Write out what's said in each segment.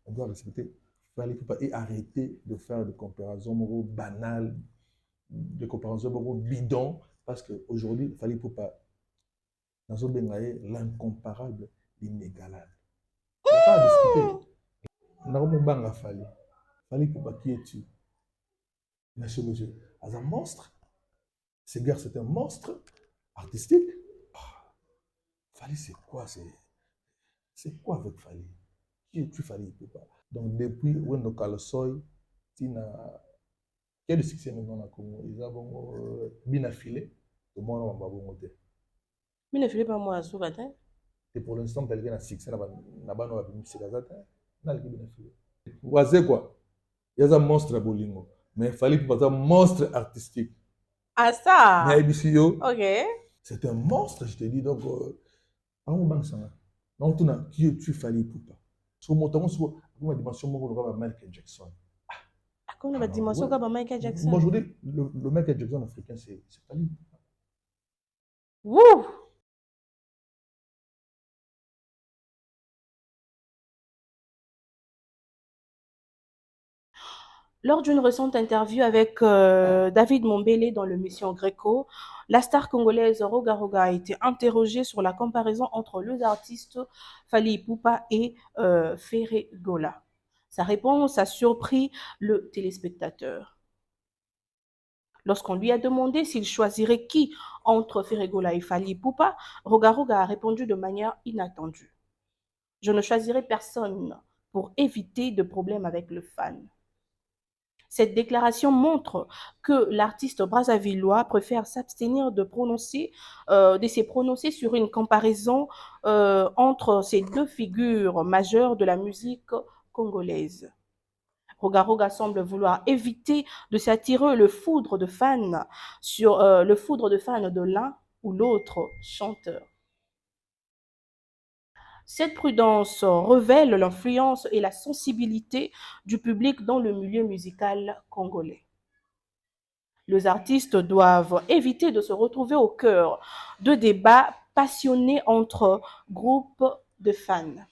on doit respecter Fally Ipupa et arrêter de faire des comparaisons banales, des comparaisons bidons, parce qu'aujourd'hui, Fally Ipupa, dans son bengaye, l'incomparable, l'inégalable. Il n'y a pas à discuter. Narumubanga Fally. Fally Ipupa, qui es-tu? Monsieur, monsieur, as un monstre. Ce gars, c'est un monstre artistique. Fally, c'est quoi? C'est quoi avec Fally? Qui es-tu, Fally Ipupa? Donc, depuis Wendo Kalosoy, Tina, quel succès maintenant dans le Congo? Ils ont bien affilé. Tout le monde a bongoté. Mais ne fais pas moi à Soubatin. Et pour l'instant, quelqu'un a succès dans la musique. N'a bien affilé. Oisé quoi? Il y a un monstre à Bolingo. Mais Fally Ipupa, c'est un monstre artistique. Ah ça! Mais Ibisio, Ok. c'est un monstre, je te dis. Donc, donc, tu n'as qui tu Fally Ipupa. Sur mon temps, sur une dimension, on va Michael Jackson. À quoi on va Ah, dimension ouais. comme Michael Moi, Jackson? je vous dis, le Michael Jackson africain, c'est Fally Ipupa. Wouh! Lors d'une récente interview avec David Mombele dans l'émission Greco, la star congolaise Roga Roga a été interrogée sur la comparaison entre les artistes Fally Ipupa et Ferré Gola. Sa réponse a surpris le téléspectateur. Lorsqu'on lui a demandé s'il choisirait qui entre Ferré Gola et Fally Ipupa, Roga Roga a répondu de manière inattendue. Je ne choisirai personne pour éviter de problèmes avec le fan. Cette déclaration montre que l'artiste brassavillois préfère s'abstenir de se prononcer sur une comparaison entre ces deux figures majeures de la musique congolaise. Roga Roga semble vouloir éviter de s'attirer le foudre de fans de l'un ou l'autre chanteur. Cette prudence révèle l'influence et la sensibilité du public dans le milieu musical congolais. Les artistes doivent éviter de se retrouver au cœur de débats passionnés entre groupes de fans.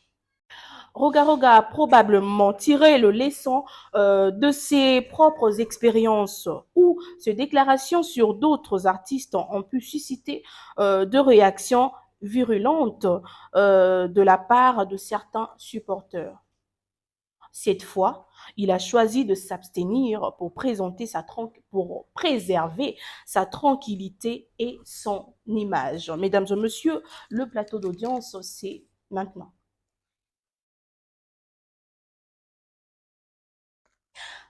Roga Roga a probablement tiré le leçon de ses propres expériences où ses déclarations sur d'autres artistes ont pu susciter de réactions virulentes de la part de certains supporters. Cette fois, il a choisi de s'abstenir pour préserver sa tranquillité et son image. Mesdames et messieurs, le plateau d'audience, c'est maintenant.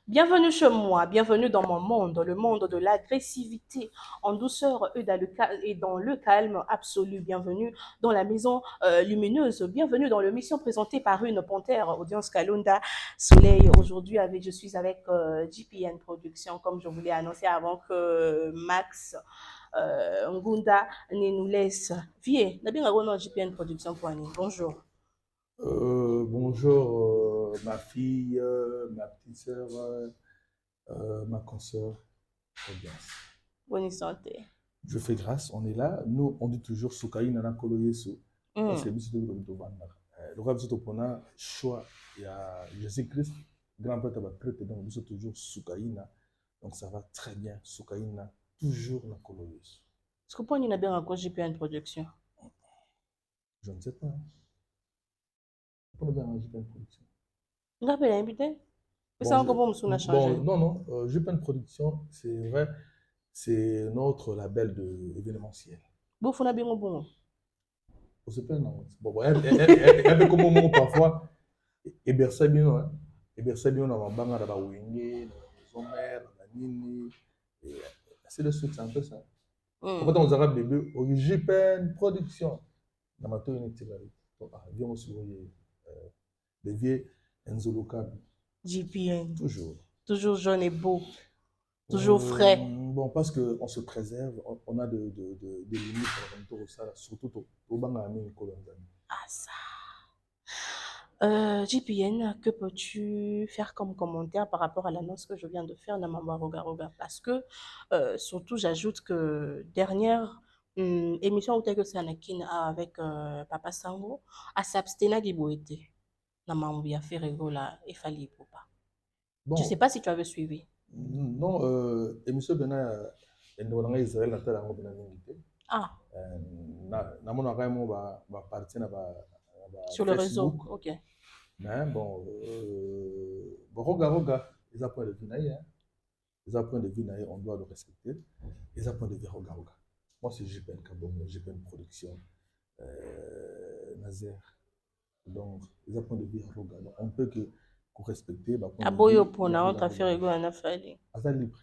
Bienvenue chez moi, bienvenue dans mon monde, le monde de l'agressivité en douceur et dans le calme absolu. Bienvenue dans la maison lumineuse, bienvenue dans l'émission présentée par une panthère, Audience Kalunda Soleil. Aujourd'hui, je suis avec GPN Production, comme je vous l'ai annoncé avant que Max Ngunda ne nous laisse. Vie, GPN Production. Bonjour. Bonjour, ma fille, ma petite sœur, ma consoeur. Bonne santé. Je fais grâce, on est là. Nous, on dit toujours Soukaï Nana Kolo Yesu. Parce que le roi de choix, il y a Jésus-Christ, grand prêtre, donc nous sommes toujours Soukaïna. Donc ça va très bien. Soukaïna, toujours la Kolo Yesu. Est-ce que vous avez bien encore GPN Production? Je ne sais pas. Pas bien GPN Production. Vous avez invité? Bon, non, non. GPN Production, c'est vrai. C'est notre label de événementiel. Vous faites bien bon. On se plaint, non. Bon, elle comme moment parfois, et bercer bien, hein. Et bercer bien dans la banque, dans la wingé, dans la maison mère, dans la nini. C'est le suite, c'est un peu ça. En fait, on a bébé, au JPN Production. Dans ma tour, il y a bien aussi, des vieux Enzo Local. JPN. Toujours. Toujours jeune et beau. Toujours frais. Bon, parce qu'on se préserve, on a des limites pour ça, surtout au Bangami Colombie. Ah ça. JPN, que peux-tu faire comme commentaire par rapport à l'annonce que je viens de faire dans Maman Roga Roga? Parce que, surtout, j'ajoute que dernière émission où que c'est avec Papa Sango, à s'abstenir d'Iboété. Namambia Ferregola et Fali Poupa. Je ne sais Bon, pas si tu avais suivi. non, émission Bena, Israël, Natal, Ah, namonaka mo parti na sur le réseau. Facebook, Ok. mais bon, roga ils apprennent de vue hein. Ils apprennent de vue on doit le respecter. Ils apprennent de vue roga. Moi c'est JPN Kabongo, JPN Production, Nazer. Donc ils apprennent de vue roga. Donc on peut que respecter Aboyo Pona, on t'a fait rigoler à Fali. à libre.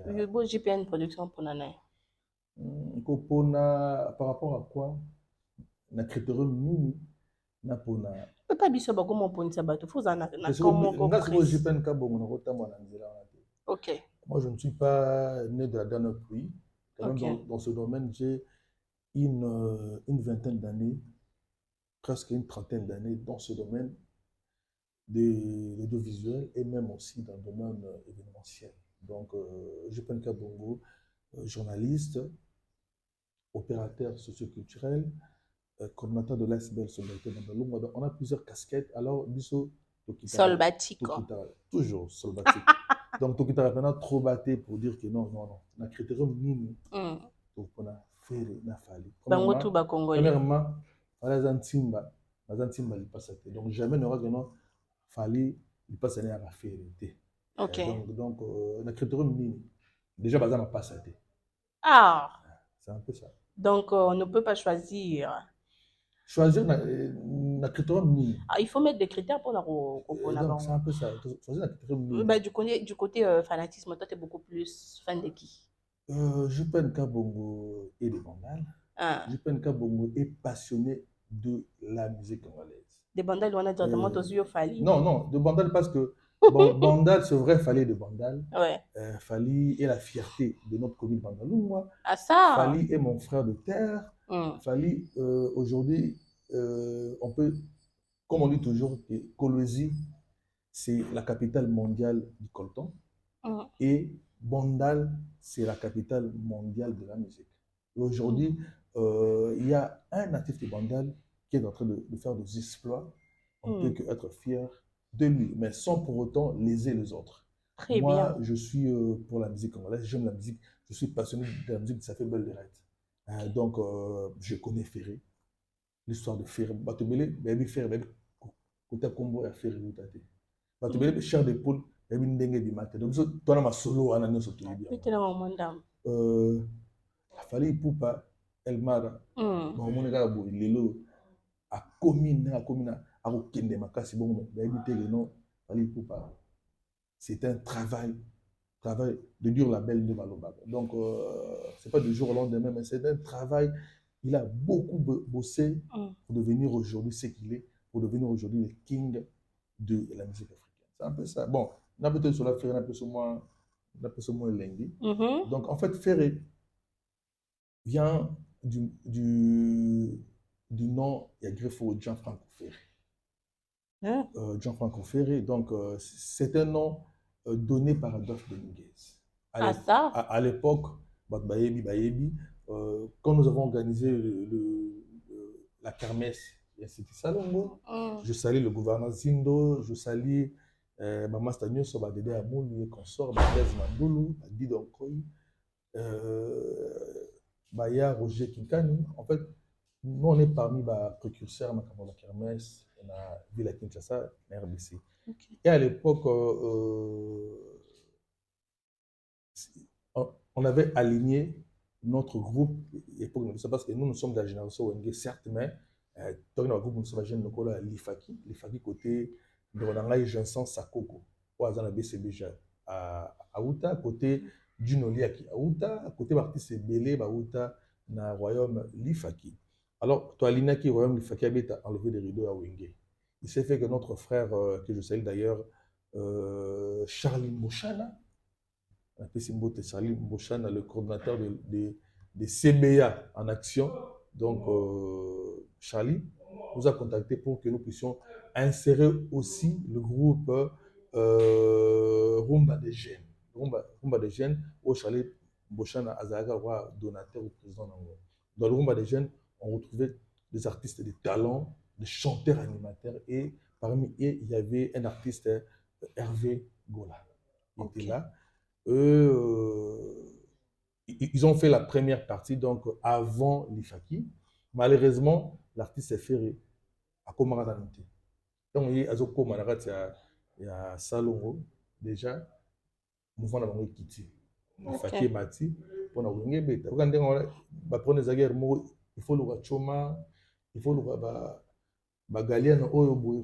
Je beau JPN Production pour Nana. Par rapport à quoi? Na critérium nini na pona Pas biso ba comment poni sabato faut en na moi je ne suis pas né de la dernière pluie. Quand même Ok. dans ce domaine j'ai une vingtaine d'années, presque une trentaine d'années dans ce domaine de l'audiovisuel et même aussi dans le domaine événementiel. Donc JPN Kabongo, journaliste, opérateur socioculturel, coordinateur de l'ASBL Solidarité Mandalou. On a plusieurs casquettes. Alors, biso, Solbatique. toujours solbatique. Donc, Tokita maintenant trop batté pour dire que non. On a critérium minimum. Donc, on a fait la fali. Premièrement, Azantimba, il passe à terre. Donc, jamais n'aura que non, fali, il passe à la faire. Ok. Donc, on a critérium minimum. Déjà, Bazan passe à terre. Ah. C'est un peu ça. Donc, on ne peut pas choisir. Choisir un critère minimum. Ah, il faut mettre des critères pour la donc, c'est un peu ça. Choisir un critère minimum. Bah, du côté fanatisme, toi, tu es beaucoup plus fan de qui? JPN Kabongo est de Bandal. JPN Kabongo est passionné de la musique congolaise. De Bandal, on a directement au Fali. Non, de Bandal parce que Bandal, c'est vrai, Fali de Bandal. Ouais. Fali est la fierté de notre commune Bandalou. Moi. Ah, ça. Fali est mon frère de terre. Fali, aujourd'hui, on peut, comme on dit toujours, que Kolwezi, c'est la capitale mondiale du coltan. Et Bandal, c'est la capitale mondiale de la musique. Aujourd'hui, il y a un natif de Bandal qui est en train de faire des exploits. On ne peut qu'être fier de lui, mais sans pour autant léser les autres. Moi, je suis pour la musique congolaise, j'aime la musique, je suis passionné de la musique, ça fait belle de rêve. Donc, je connais Ferré, l'histoire de Ferré. Batobele, baby Ferré, côté combo et Ferré, Batobele, cher de poule. Donc, toi, on a solo, on a un solo. Fali Poupa, Elmara, on a lelo a commune, a kende makasi bon, Fali Poupa. C'est un travail de dur label de Maloba. Donc, c'est pas du jour au lendemain, mais c'est un travail. Il a beaucoup bossé pour devenir aujourd'hui ce qu'il est, pour devenir aujourd'hui le king de la musique africaine. C'est un peu ça. Bon, on a peut-être sur la Ferré, on a peut-être sur moins Lengi. Donc, en fait, Ferré vient du nom, il y a Greffo Gianfranco Ferré. Gianfranco Ferré, donc c'est un nom donné par Adolphe Dominguez. À l'époque, quand nous avons organisé la kermesse, c'était Salongo, je salue le gouverneur Zindo, je salue Maman Stagno, Sobadede Amoulou, consort, Blaise Mandoulou, Guidon Koy, Baya Roger Kinkani. En fait, nous on est parmi les précurseurs de la kermesse, on a vu la Kinshasa, la RBC. Et à l'époque, on avait aligné notre groupe, parce que nous sommes de la génération Wenge, certes, mais dans le groupe, nous sommes jeune l'Ifaki côté de Ronangaï Jansan Sakoko, au Azana BCBJ à Aouta, côté Junoli à Aouta, côté l'artiste Belé, Aouta, dans le royaume l'Ifaki. Alors, toi, Linaki, royaume l'Ifaki, a enlevé des rideaux à Wenge. Il s'est fait que notre frère, que je salue d'ailleurs, Charlie Mouchana, Charlie Mouchana, le coordinateur de CBA en action. Donc, Charlie nous a contactés pour que nous puissions insérer aussi le groupe Rumba des Jeunes. Rumba des Jeunes, où Charlie Mouchana Azaga roi donateur ou président. Dans le Rumba des Jeunes, on retrouvait des artistes de talent, des chanteurs animateurs et Parmi eux, il y avait un artiste, Hervé Gola, qui Ok. était là. Eux, ils ont fait la première partie, donc avant l'Ifaki. Malheureusement, l'artiste s'est ferré à Komaranante. Donc, il y a Azoko Manarat, il y a Salongo, déjà, mouvement d'Abango Kiti. Ok. L'Ifaki est mati, pour la Wenge Beta. Vous regardez, on va guerre, il faut le Choma, il faut le Bagalian, il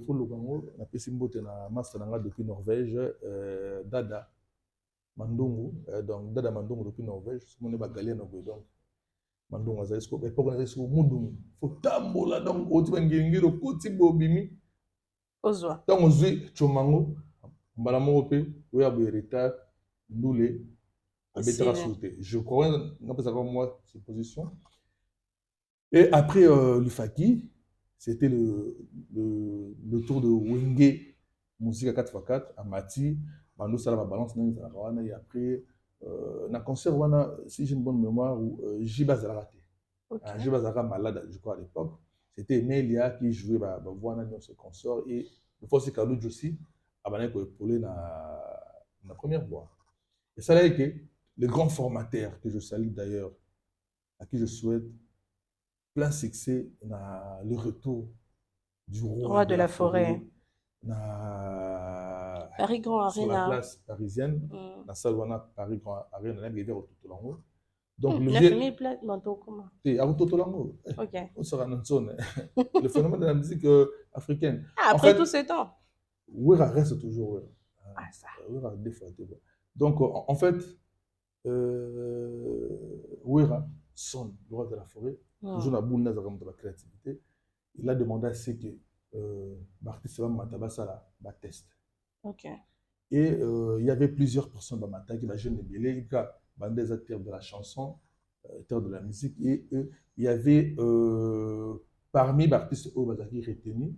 faut le Gango, on a pu s'imboter na master depuis Norvège, Dada. Mandungu, donc Dada Mandungu depuis Norvège, ce qu'on est bagalé donc Mandungu azalisco, et pour azalisco Mundungu, faut tambola donc au tibangingiro koti bobimi, Ozwa. donc on zui chomango, mbalamo pe, ou ya boyerita, ndoule, abetara Ici. sauté. Je crois, n'a pas savoir moi cette position. Et après l'Ufaki, c'était le tour de Wenge, musique à 4x4, à Mati, Manu Salama Balance, et après, na concert, si j'ai une bonne mémoire, où Jiba Zarate. Ok. Jiba Zara malade, je crois, à l'époque. C'était Nelia qui jouait dans ce concert. Et le fois, c'est Kalou aussi, à Baneko épaulé dans la première voix. Et ça, là, que le grand formateur que je salue d'ailleurs, à qui je souhaite plein succès dans le retour du roi de De la la forêt, forêt. Paris Grand sur la Arena. place parisienne, dans la salle Paris Grand Arena, on a arrivé au Totolango. Donc, le La vieux. famille plate, non, comment? Et à Totolango, Ok. on sera dans une zone. Le phénomène de la musique africaine. Ah, En après fait, tout ce temps. Ouira reste toujours. Ah, ça. Ouira, des fois. Donc, en fait, Ouira sonne, le roi de la forêt, toujours dans la boule de la créativité. Il a demandé à ce que l'artiste Matabasala test. Ok. Et il y avait plusieurs personnes dans Mata qui va jeune Bélé, des acteurs de la chanson, acteurs de la musique, et il y avait parmi les artistes qui retenus,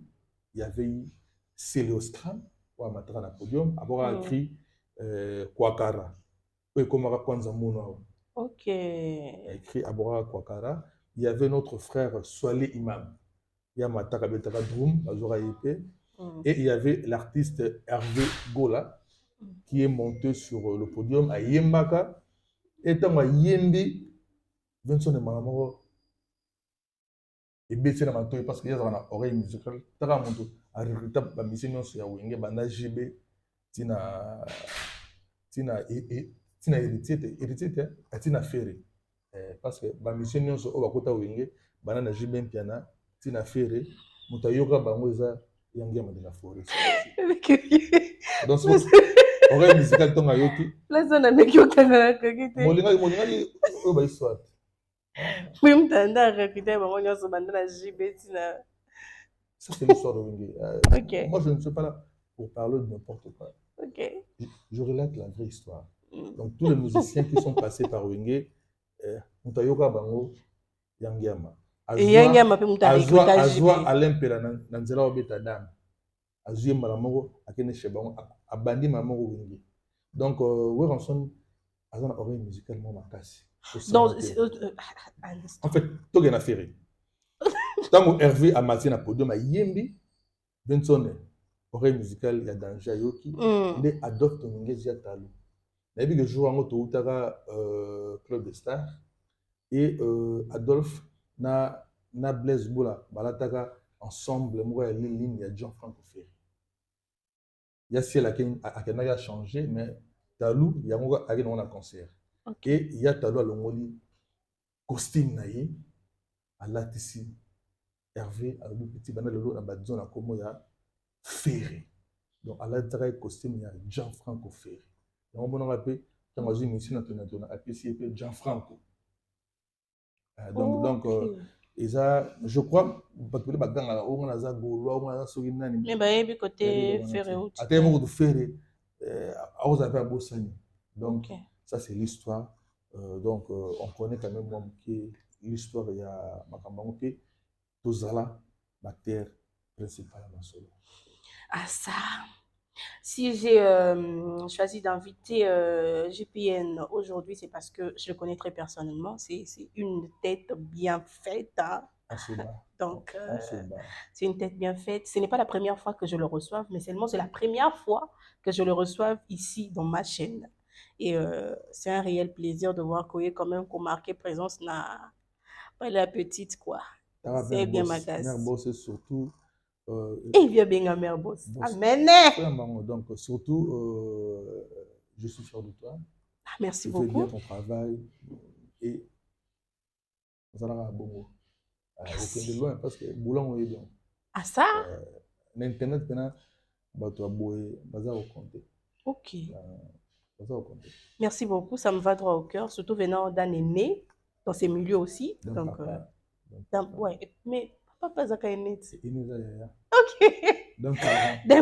il y avait eu Céléostram, ou à Matara na podium, avoir écrit Kwakara, ou Komara Kwanza Mouna. Ok. Il a écrit Abora Kwakara. Il y avait notre frère Swale Imam. Il y a Mataka Betaka Droum, Azora Yepé. Et il y avait l'artiste Hervé Gola, qui est monté sur le podium à Yembaka. Et tant à Yembi, Vincent de Malamoro, et Betsy na Mantoy, parce qu'il y a une oreille musicale. Taka Monto, à recruter la mission sur Yawenge, Banda GB, Tina Ferry. Parce que la mission sur Obakota Wenge, Banda GB Piana, Tina Ferry, Mutayoka Bangoza, Yangema de la forêt. Donc, oreille musicale tonga yoki. La zone na kyoka na kakite. Molinga oba histoire. Oui, mtanda rakite bango nyonso banda na JB na. Ça c'est l'histoire de Wenge. Ok. Moi je ne suis pas là pour parler de n'importe quoi. Ok. Je relate la vraie histoire. Donc tous les musiciens qui sont passés par Wenge, mutayoka bango yangiama. Yangiama pe mutarekruta JB. Azwa alempela na nzela obeta dame. Azwi malamoko akene chebango abandi malamoko Wenge. Donc Weranson a une oreille musicalement makasi. Donc, en fait, tout est affaire. Tant que Hervé a matiné à podium à Yembi, Benson, oreille musicale, il y a danger à Yoki, il adopte Ngezia Talo. Il y a vu que je joue en auto Club de Stars et Adolphe na Blaise Boula, Balataka ensemble, moi, il y a Jean-Franco Ferry. Il y a ciel à Kenaya changé, mais Talou, il y a un concert. Et il y a Talou à l'Ongoli, costume naïe, à l'Atissi. Hervé, à le petit banal de l'eau, à Badzon, à Komo, il y a Ferré. Donc, à l'intérieur costume, il y a Jean-Franco Ferré. Donc, on a appelé, quand on a une mission, on a appelé Jean-Franco. Donc, et ça, je crois, parce que les bagans, on a ça, on a ça, mais bah, il y a côté Ferré. À tel moment de Ferré, on a un beau sani. Donc, ça, c'est l'histoire. Donc, on connaît quand même l'histoire, il y a Makambangope. Tozala, la terre principale dans ce lot. Ah ça. Si j'ai choisi d'inviter GPN aujourd'hui, c'est parce que je le connais très personnellement. C'est une tête bien faite. Hein. Donc, On se bat. c'est une tête bien faite. Ce n'est pas la première fois que je le reçoive, mais seulement c'est la première fois que je le reçoive ici dans ma chaîne. Et c'est un réel plaisir de voir qu'il y a quand même qu'on marqué présence na pas la petite quoi. T'as C'est bien ma Mère casse. Boss, c'est surtout. Et il vient bien à mère boss. Boss. Amen. Donc, surtout, je suis fier de toi. Ah, merci Tu fais beaucoup. bien ton travail. Et ça va bon. Aucun de loin parce que Boulogne est bien. Ah ça? L'internet, maintenant, tu as beau, bazar au compte. Ok. Bazar au compte. Merci beaucoup, ça me va droit au cœur, surtout venant d'un aîné dans ces milieux aussi. D'un Donc, papa. ouais, mais papa Zaka est né. C'est Ineza. Ok. D'un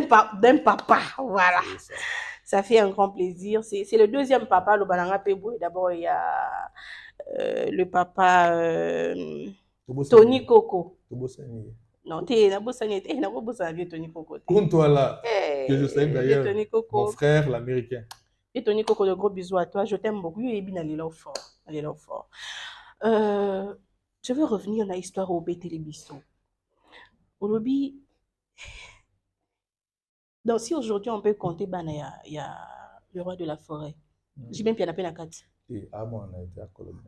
parent. D'un papa, voilà. C'est ça. Ça fait un grand plaisir. C'est le deuxième papa, le Balanga Pebou. D'abord, il y a le papa Tony Coco. Non, t'es na bossani, t'es na bossani Tony Coco. Compte-toi là, que je salue d'ailleurs Tony Coco. mon frère l'américain. Et Tony Coco, de gros bisous à toi. Je t'aime beaucoup. Et bien, allez là fort. Allez là fort. Je veux revenir à l'histoire au Bétélébisso. Au lobby, donc si aujourd'hui on peut compter, il y a le roi de la forêt. J'ai même bien appelé la carte. Et à moi, on a été à Colombie.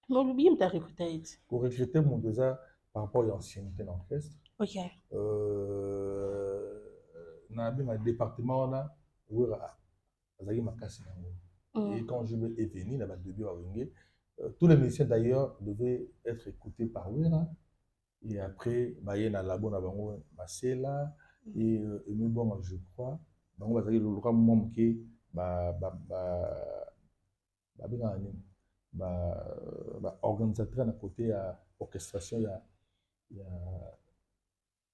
Mais au lobby, il m'a recruté. Pour recruter mon déjà par rapport à l'ancienneté dans l'orchestre. Ok. Dans le département, on a ma casse. Et quand je est venu, là-bas, début à Wingé, tous les musiciens d'ailleurs devaient être écoutés par Wera. Et après, il y a un labo, là, et bon, je crois, on va dire le roi mom qui organisateur à côté à orchestration, il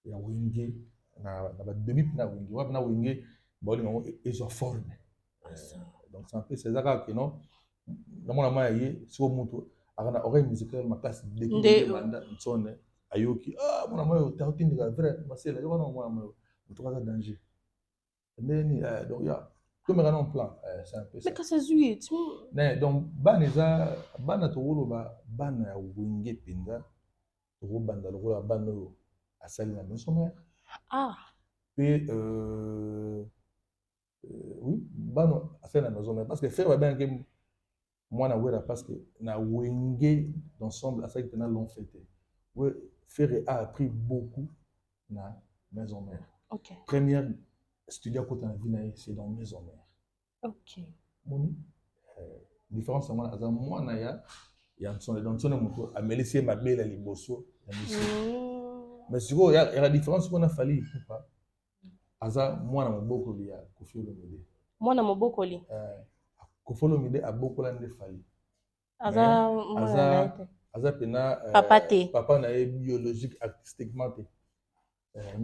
y a Wingé, na demi na Wingé, ouais, na Wingé, bon, ils ont formé. Donc c'est un peu c'est ça que non, dans mon amaye, si vous montrez, à la oreille musicale, ma classe de mandat, sonne, ayoki, ah mon amaye, t'as aucune de vrai, ma c'est là, il y a mon amaye, on trouve ça danger. Donc il y a comme un plan, c'est un peu ça. Mais quand c'est zuit, donc baneza, bana to wolo ban ya Wingé pinda, to banda le wolo ban no asali na maison mère. Ah. Et oui, ban asali na maison mère parce que faire bien que moi na wera parce que na Wingé d'ensemble à ça que na long fêté. Ouais, Ferré a appris beaucoup na maison mère. Ok. Première studio côté na vie c'est dans maison mère. Ok. Moni différence moi à moi na ya nsone donc nsone moto amelisi ma belle liboso ya mission. Mais siko ya la différence qu'on a fallu pas aza moi na moboko ya Koffi Olomide. Moi na moboko li. Koffi Olomide a beaucoup l'année fallu. Aza pena papa na biologique artistiquement te.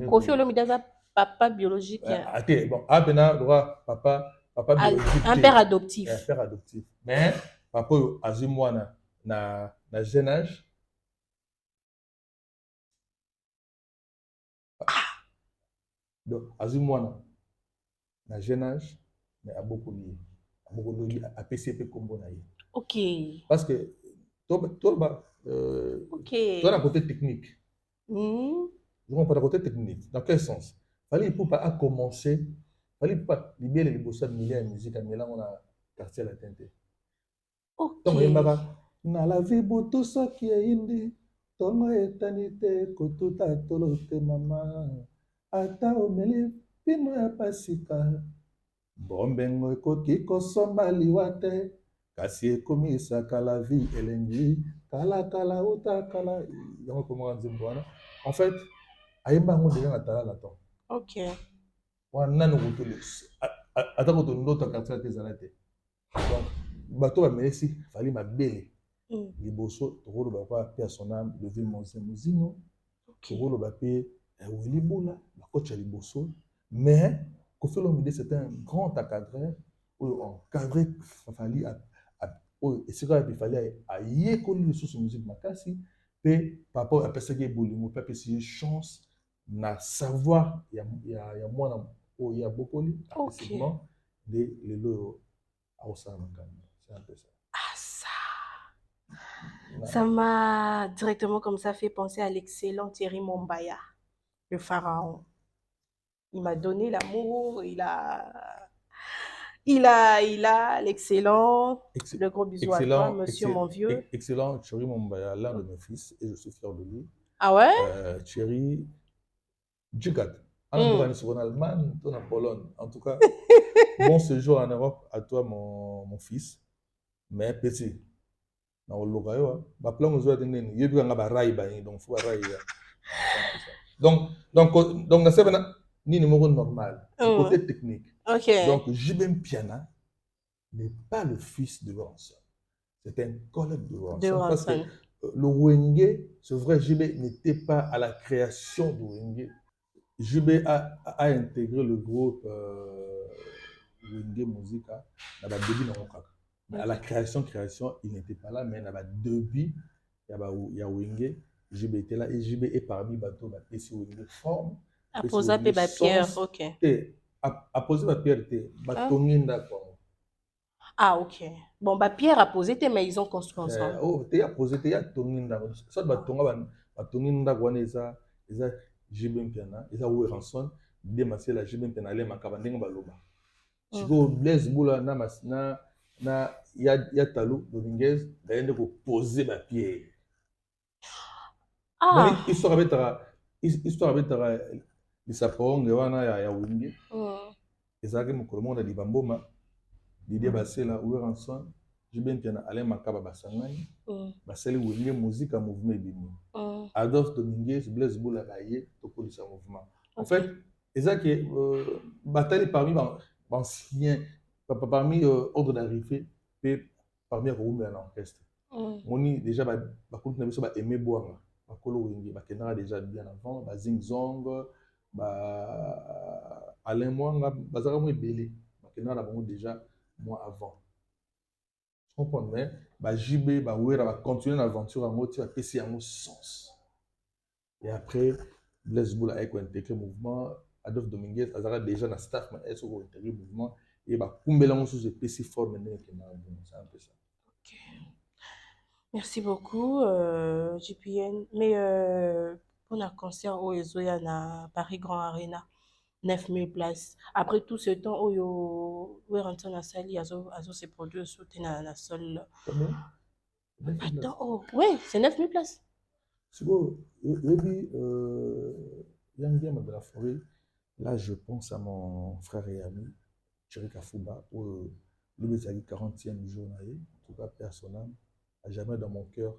Koffi Olomide aza papa biologique. Attends, bon, pena droit papa biologique. Un père adoptif. Un père adoptif. Mais papa azu moi na jeune âge. Donc azu moi na jeune âge mais a beaucoup lié. A beaucoup lié à PCP combo na ye. Ok. Parce que toi la côté technique. Je comprends la côté technique. Dans quel sens? Fallait pour pas commencer, fallait pas libérer les bosses de milliers de musique à Milan, on a quartier la tente. Ok. Donc il na la vie tout ça qui est indi, tongo etanite kotuta tolote mama, ata omeli pino ya pasika. Bombengo ekoki kosomba liwa te, kasi ekomisaka la vie elengi, kala uta kala. Donc comment nzimbo wana? En fait, ayemba ngo déjà na tala la temps. Ok. Wana no kutule. Ata ko to ndota quartier tezala te. Donc bato ba meresi fali mabele. Liboso tokolo ba kwa pe son âme de vie Mozino. Tokolo ba pe Willy Bola, ba coach liboso, mais Koffi Olomide c'était un grand encadreur où encadré fali et c'est quoi il fallait à yekoli le sous musique makasi pe papa apesaki bolingo pe apesi chance na savoir ya mwana o ya bokoli artistiquement de lelo a osala makambo c'est un peu ça. Ah ça. Ça m'a directement comme ça fait penser à l'excellent Thierry Mombaya, le pharaon. Il m'a donné l'amour, il a l'excellent. Le gros bisou à toi, monsieur mon vieux. Excellent, Thierry Mombaya, l'un de mes fils, et je suis fier de lui. Ah ouais? Thierry, Djukat, en Allemagne, en Pologne. En tout cas, bon séjour en Europe à toi, mon fils. Mais petit. Na oloka yo ba plan ozo atendeni yebi kanga ba rai ba donc faut rai ya donc na sebana ni numéro normal côté technique. OK. Donc Jibem Piana n'est pas le fils de Ranson, c'est un collègue de Ranson parce que le Wenge, ce vrai Jibé n'était pas à la création du Wenge. Jibé a intégré le groupe Wenge Musica dans la début de Ronkaka. Mais à la création, il n'était pas là, mais il y a début, il y a Wenge, JB était là, et JB est parmi bateau, bah, et si Wenge forme. A posé ma pierre, ok. A posé ma pierre, batonginda quoi. Ah, ok. Bon, bah, pierre a posé, mais ils ont construit ensemble. Oh, tu as posé, tu as tonginda. Ça, batonginda quoi, ça, JB Piana, ça, où est rançon, démasser la JB Piana, les macabanding baloma. Si vous Blaise Boula, na ya Talou Dominguez d'ailleurs de poser ma pierre. Ah. Histoire avec les sapons de wana ya wingi. Ezaki mukolo monde di bamboma. L'idée basé là où ranson. Jibin Piana Alain Makaba basangani. Baseli wingi musique à mouvement bimi. Adolphe Dominguez, Blaise Boula baye to police mouvement. En fait, ezaki bataille parmi anciens parmi ordre d'arrivée et parmi un orchestre. On y déjà aimé boire déjà bien avant Zing Zong Alain Mwanga bazara mo belé déjà moi avant. Je comprends mais JB continuer l'aventure en mode PC en sens. Et après Blaise Boula a intégré le mouvement. Adolphe Dominguez azara déjà dans staff mais est intégré le mouvement. Et kumbela mon sous PC fort maintenant c'est un peu ça. OK. Merci beaucoup JPN mais pour un concert au Ezoya na Paris Grand Arena 9000 places. Après tout ce temps où rentre na sali azo se produire sauter na sol. Attends, oh ouais, c'est 9000 places. C'est bon, Yangiam de la forêt. Là, je pense à mon frère et ami Thierry Kafouba, où lui, c'est le 40e jour, en tout cas, personnel, à jamais dans mon cœur,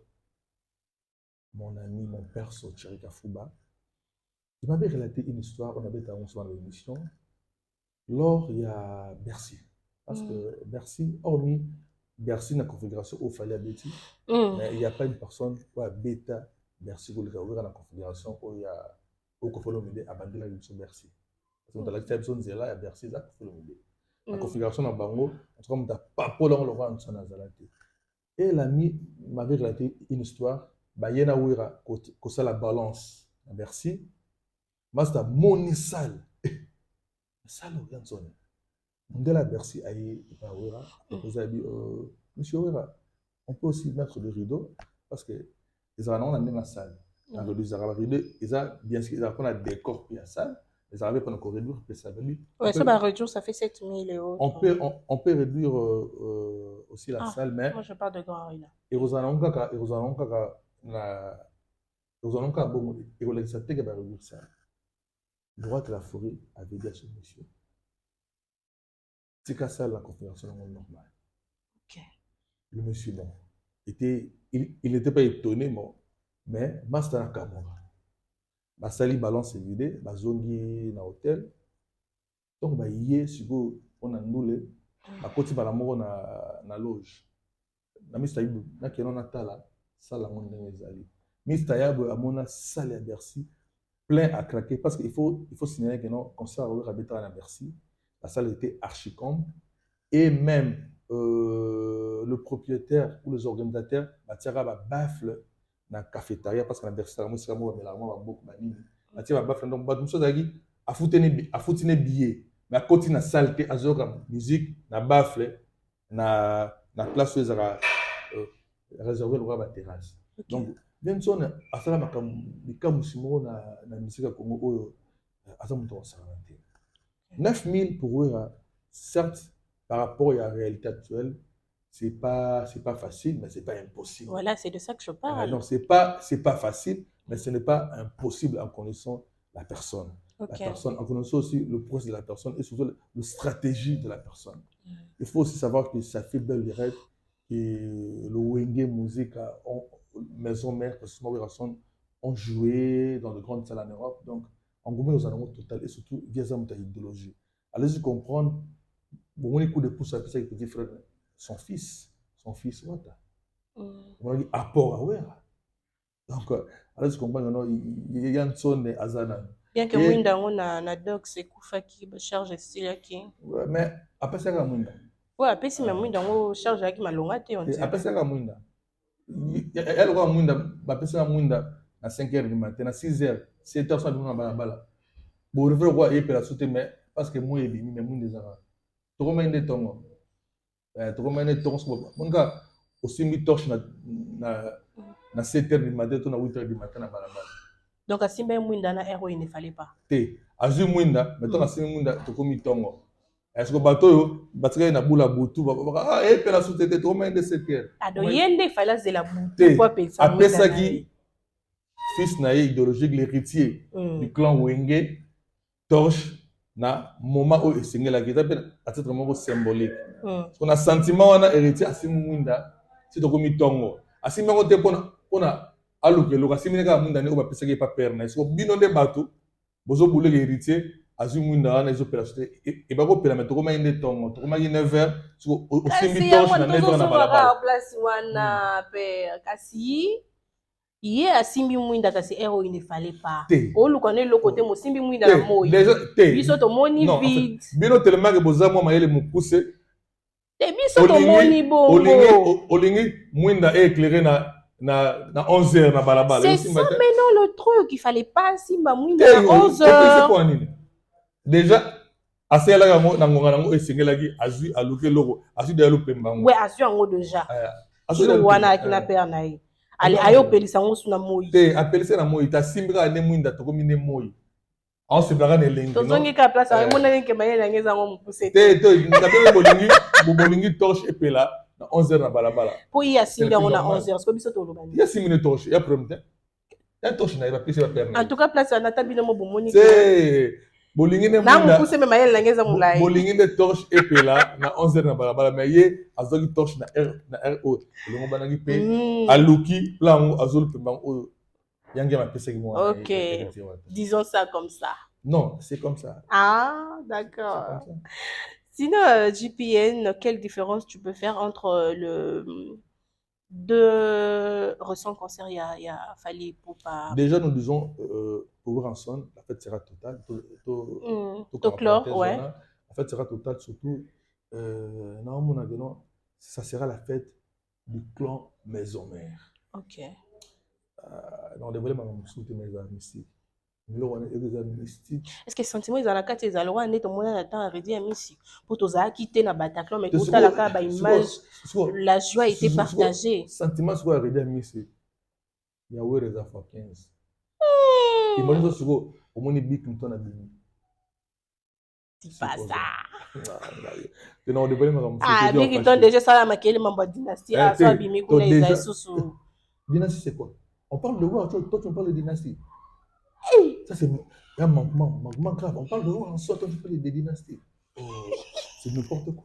mon ami, mon père, Thierry Kafouba. Il m'avait relaté une histoire, on avait été dans l'émission, lors il y a Bercy. Parce que Bercy, hormis Bercy, la configuration où il fallait habiter, mais il n'y a pas une personne qui a bêta Bercy, où il y a la configuration où il y a au Kofolomide, abandonné la mission Bercy. Parce que dans la question de Zéla, il y a Bercy, là, Kofolomide. La configuration dans Bango, en tout cas, pas pour le roi en son azalate. Et l'ami m'avait relaté une histoire, Bayena Ouira, que ça la balance à Bercy, mais c'est mon salle. Salle au grand son. De la Bercy à Ouira, vous avez dit, monsieur Ouira, on peut aussi mettre le rideau, parce que les Arabes ont la salle. Dans les Arabes, ils ont bien sûr, ils ont un décor pour la salle. Les Arabes ont un corridor, ça veut dire. Ouais, ça va réduire, ça fait 7000 et autres. On peut réduire aussi la salle, mais. Moi, je parle de Grand Arena. Et vous en avez ça. Le roi de la forêt avait dit à ce monsieur. C'est qu'à ça la configuration normale. Ok. Le monsieur, bon, il n'était pas étonné, bon, mais Master Kamora. Basali balance vidé, bazongi na hôtel. Donc, hier, si vous on a nous côté balamoro na loge. Na Mr. Ibu, na kenon na tala, sala mon nezali. Mr. Yabo amona salle à Bercy, plein à craquer parce qu'il faut signaler que non concert au Rabita à Bercy, la salle était archicombe et même le propriétaire ou les organisateurs batira ba baffle na cafétéria parce que na Bercy moi c'est moi mais là moi beaucoup banini batira ba baffle donc ba muso zaki a foutine billet mais à côté na salle te azoka musique na baffle na place où ezara réservé le roi à terrasse. Ok. Donc, Benson, à ça, les Kamusimoro na musique Congo, à ça, 9 000 pour eux, certes, par rapport à la réalité actuelle, c'est pas facile, mais c'est pas impossible. Voilà, c'est de ça que je parle. Non, c'est pas facile, mais ce n'est pas impossible en connaissant la personne. Ok. La personne, en connaissant aussi le processus de la personne et surtout la stratégie de la personne. Il faut aussi savoir que ça fait belle rêve que le Wenge Musique, Maison Mère, ont joué dans de grandes salles en Europe. Donc, en gros, nous avons total et surtout via sa idéologie. Allez-y comprendre, bon, on coup de pouce à petit frère, son fils, Wata. On dit apport à Wera. Donc, allez-y comprendre, il y a une zone Azana. Bien que Mwinda on a dog c'est Koufa qui charge style qui. Mais après ça ka Mwinda. Ouais, après si mais Mwinda on charge qui malonga te on dit. Après ça ka Mwinda. Elle va Mwinda, après ça Mwinda à 5h du matin, à 6h, 7h ça nous na bala. Bon refaire quoi et pela sauter mais parce que moi et mais Mwinda ça. To ko mende tongo. To ko mende tongo so. Mon gars, aussi mi torche na 7h du matin, to na 8h du matin na bala. Donc, à Simba Mwinda na héros, il ne fallait pas. Azu Mwinda, maintenant à Simba Mwinda, tu comme tongo. Est-ce que bateau, bateau na boula boutou, ah, et puis la sous-tête, tu remets de cette terre. Ah, donc yende fallait de la boutou. Pourquoi payer ça? Après ça qui, fils naïe idéologique, l'héritier du clan Wenge, torche na moment où il s'est la guitare, à titre moment symbolique. On a sentiment on a héritier à Simba Mwinda, c'est tu comme tongo. À Simba Mwinda, on a aluke loka simine ka Mwinda ne ko bapesa ke pa père na so bino nde bato bozo boule ke héritier azu Mwinda na izo pela sote e ba ko pela mais to ko mainde tongo to ko mainde 9h so o simbi torche na 9h na balabala place wana père kasi iye asimbi Mwinda kasi héros il ne fallait pas o luka ne lokote mo simbi Mwinda na moi biso to moni vide bino tellement que boza mo mayele mo pousser te biso to moni bongo olingi Mwinda est éclairé na 11h na balabala. C'est ça maintenant le truc, il fallait pas Simba Mwinda à 11h. Déjà, assez là na ngonga nango esengela ki azui aluke loko, azui de lopemba. Ouais, azui ango déjà. Azui wana ki na père na ye. Ali ayo pelisa ngo suna moi. Te apelisa na moi, ta simbra ne Mwinda to komi ne moi. On se blaga ne lengi. To zongi ka place ay mona ke mayela ngeza ngo mpuse. Te ngabe bolingi torche epela. 11h na balabala. Pour y assimber on a 11h, c'est comme ça tout le monde. Il y a 6 minutes torche, il y a problème. Il y a torche na il va plus se permettre. En tout cas place na tabi no bomoni. C'est bolingi ne Mwinda. Na mpuse me mayela ngeza mulai. Bolingi ne torche epela na 11h na balabala mais ye azoki torche na RO. Le ngomba nangi pe aluki plango azol pemba o yangi ma pesa ki moi. OK. Disons ça comme ça. Non, c'est comme ça. Ah, d'accord. Sinon, JPN, quelle différence tu peux faire entre deux ressents concert il y a Fally Ipupa? Déjà, nous disons, pour Ranson, la fête sera totale. Clore, ouais. La fête sera totale, surtout, ça sera la fête du clan Maison Mère. Ok. On devrait m'en mes amis. Est-ce que sentiment ils ont la carte ils ont le temps on a temps à redire ici pour tous à quitter na Bataclan mais tout à la cas image la joie était partagée sentiment soit redire ici il y a ouais réserve 15 imagine ça au moins Bill Clinton a bien c'est pas ça non de vraiment Bill Clinton déjà ça la maquille membre dynastie ah ça bimi kuna ils sous dynastie c'est quoi on parle de quoi toi tu parles de dynastie. Ça, c'est un manquement grave. On parle de où en sort, on parle des dynasties. C'est n'importe quoi.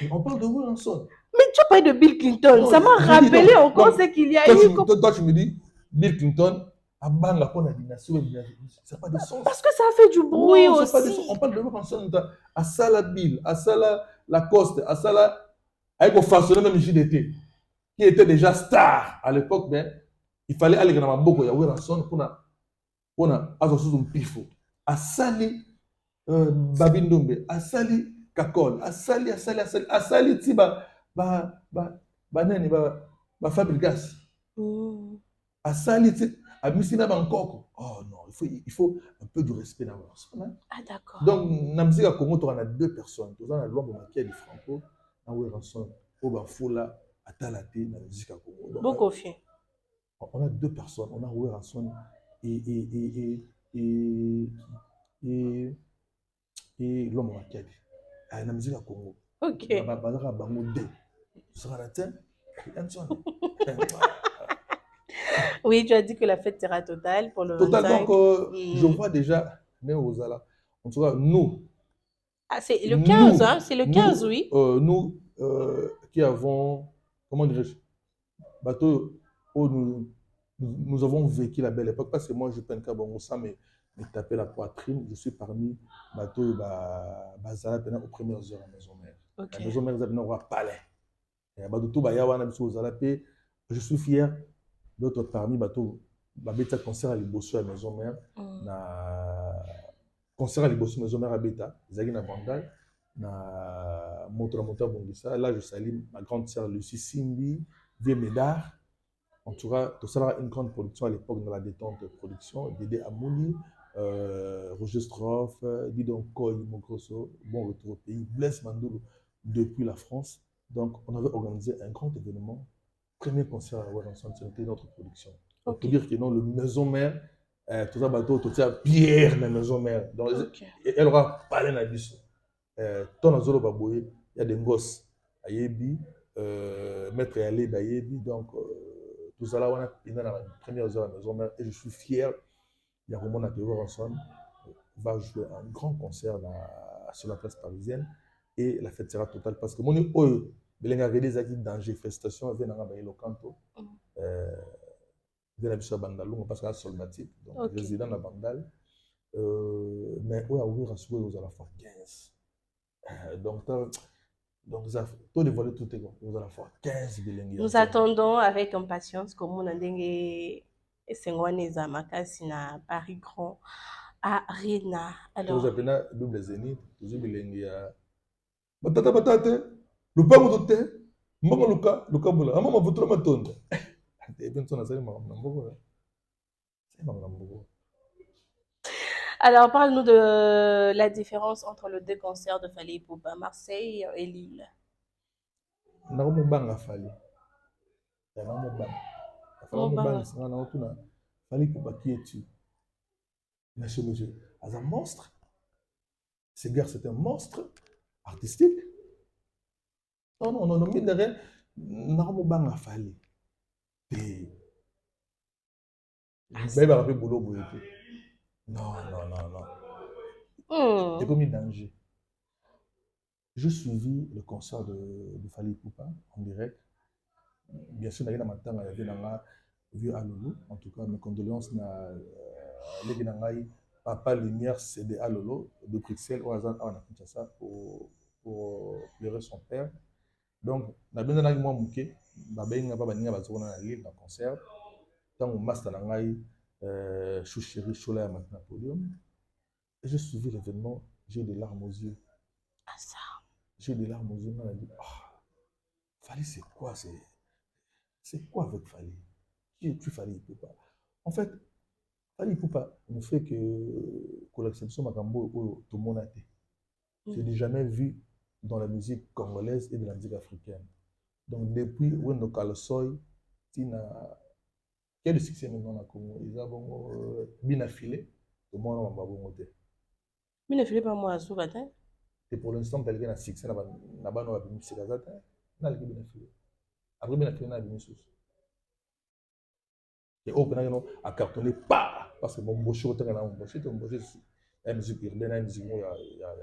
On parle de où en sort. Mais tu as parlé de Bill Clinton. Ça m'a rappelé encore ce qu'il y a eu. Toi, tu me dis, Bill Clinton a banni la dynastie. Ça n'a pas de sens. Parce que ça a fait du bruit aussi. On parle de où en sort. À Salah Bill, à Salah Lacoste, à Salah. Avec au façonnement même JDT, qui était déjà star à l'époque, mais il fallait aller dans ma boucle. Il y a où en sort pour on a un pifo. Asali Babindombe, Asali Kakol, Asali Tiba, Banani, Fabrigas. Asali Amisina Bangkok. Oh non, il faut un peu de respect dans la Ah d'accord. Donc, Namzi à Congo, on a deux personnes. On a l'homme qui est du Franco, on a Oba Foula, Atalate, la musique à Congo. Donc, Beaucoup fait. on a deux personnes, on a Roué Rasson et, et, et, et, et, et l'homme Wakadi. La musique à Congo. Ok. Bazara Bango D. Ce sera la tienne. Oui, tu as dit que la fête sera totale pour le Total, 25. donc, je vois déjà, en tout cas, Ah, c'est le 15, hein? C'est le 15, nous, oui. qui avons, comment dirais-je, bateau où nous avons vécu la belle époque, parce que moi, je peine qu'à bon, ça me taper la poitrine, je suis parmi bateau bazala pendant aux premières heures à la maison mère. Ok. La maison mère, nous avons un palais. Je suis fier d'autres parmi bateau, babeta concert à l'Ibosso à la maison mère, na concert à l'Ibosso maison mère à Beta, Zagui na Bandal, na moteur Bongissa. Là, je salue ma grande sœur Lucie Simbi, Vieux Médard. En tout cas, tout ça une grande production à l'époque dans la détente de production. Dédé Amouli, Roger Stroff, Didon Koy, Mogrosso, bon retour au pays, Blaise Mandoulou depuis la France. Donc, on avait organisé un grand événement. Premier concert à Wellington, c'était notre production. On peut dire que non, le maison mère, tout ça, bateau, tout ça, Pierre, la maison mère. Donc, elle aura parlé dans le ton à Zolo Baboye, il y a des gosses à Yebi, Maître Yalé à Yebi. Donc, tout ça là, on a dans la première heure à la maison mère. Et je suis fier, il y a Roman Athéo Ranson va jouer un grand concert sur la place parisienne. Et la fête sera totale parce que mon Belenga Vélez a dit danger, festation, vient dans le canto. Vient à Bandalou, parce qu'il y a solmatique, donc résident à Bandal. Mais où a ouvert à souhait aux alentours 15. Donc, tout dévoilé tout est bon. Aux alentours 15 Belenga. Nous attendons avec impatience comme on a dit Sengwane Zamakasi na Paris Grand Arena. Alors, vous avez double zénith, vous avez Belenga. Batata, lupango tote, mbongo luka bula, amama vutura matonda. alors parle-nous de la différence entre les deux concerts de Fally Ipupa, Marseille et Lille. Nakomobanga Fally. Nakomobanga singa na otuna Fally Ipupa qui es-tu? Monsieur, as un monstre. Ce gars, c'est un monstre artistique. Non, mine de rien, nakomobanga Fally. Baïba rappelé boulot boulot. Non. C'est comme un danger. Je suivis le concert de Fally Ipupa en direct. Bien sûr, il y a un vieux Alolo. En tout cas, mes condoléances à Papa Lumière CD Alolo de Bruxelles au hasard à Kinshasa pour pleurer son père. Donc, na bien na moi muké, babenga ba baninga bazona na live na concert. Tant au master na ngai Chouchéri Chola à Napoléon. Et j'ai suivi l'événement, j'ai des larmes aux yeux. Ah ça. J'ai des larmes aux yeux. On a dit, Fally, c'est quoi? C'est quoi avec Fally? Qui es-tu, Fally Ipupa? En fait, Fally Ipupa ne fait que l'exception Makambo ou tout le monde a été. Je n'ai jamais vu dans la musique congolaise et de la musique africaine. Donc, depuis Wendo Kalosoy, quel est le succès maintenant dans le Congo? Ils ont Binafilé, tout le monde a monté. Binafilé pas moi à Soubatin. Et pour l'instant, quelqu'un a succès là-bas, on a mis Sikazata, on a Binafilé. Après Binafilé, on a mis Sous. Et au Bénin, a cartonné, pas parce que mon boché, la musique urbaine, la musique, il y a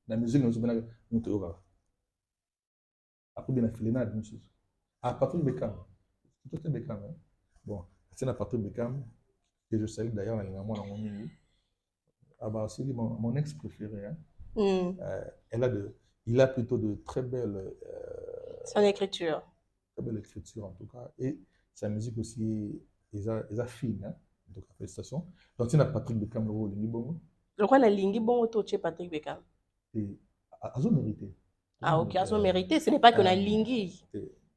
la musique, nous te aura. Après Binafilé, on a mis Sous. À Patrick Beckham, tout est Beckham. Bon, c'est à Patrick Beckham, que je salue d'ailleurs, c'est mon ex préféré. Il a plutôt de très belles. Son écriture. Très belle écriture en tout cas. Et sa musique aussi, ils a fine. Hein? Donc, félicitations. Donc, il y a Patrick Beckham, le rôle de Nibongo. Je crois que la ligne bon auto chez Patrick Beckham. Et à son mérité. Ah, ok, à son mérité. Ce n'est pas qu'on a lingui.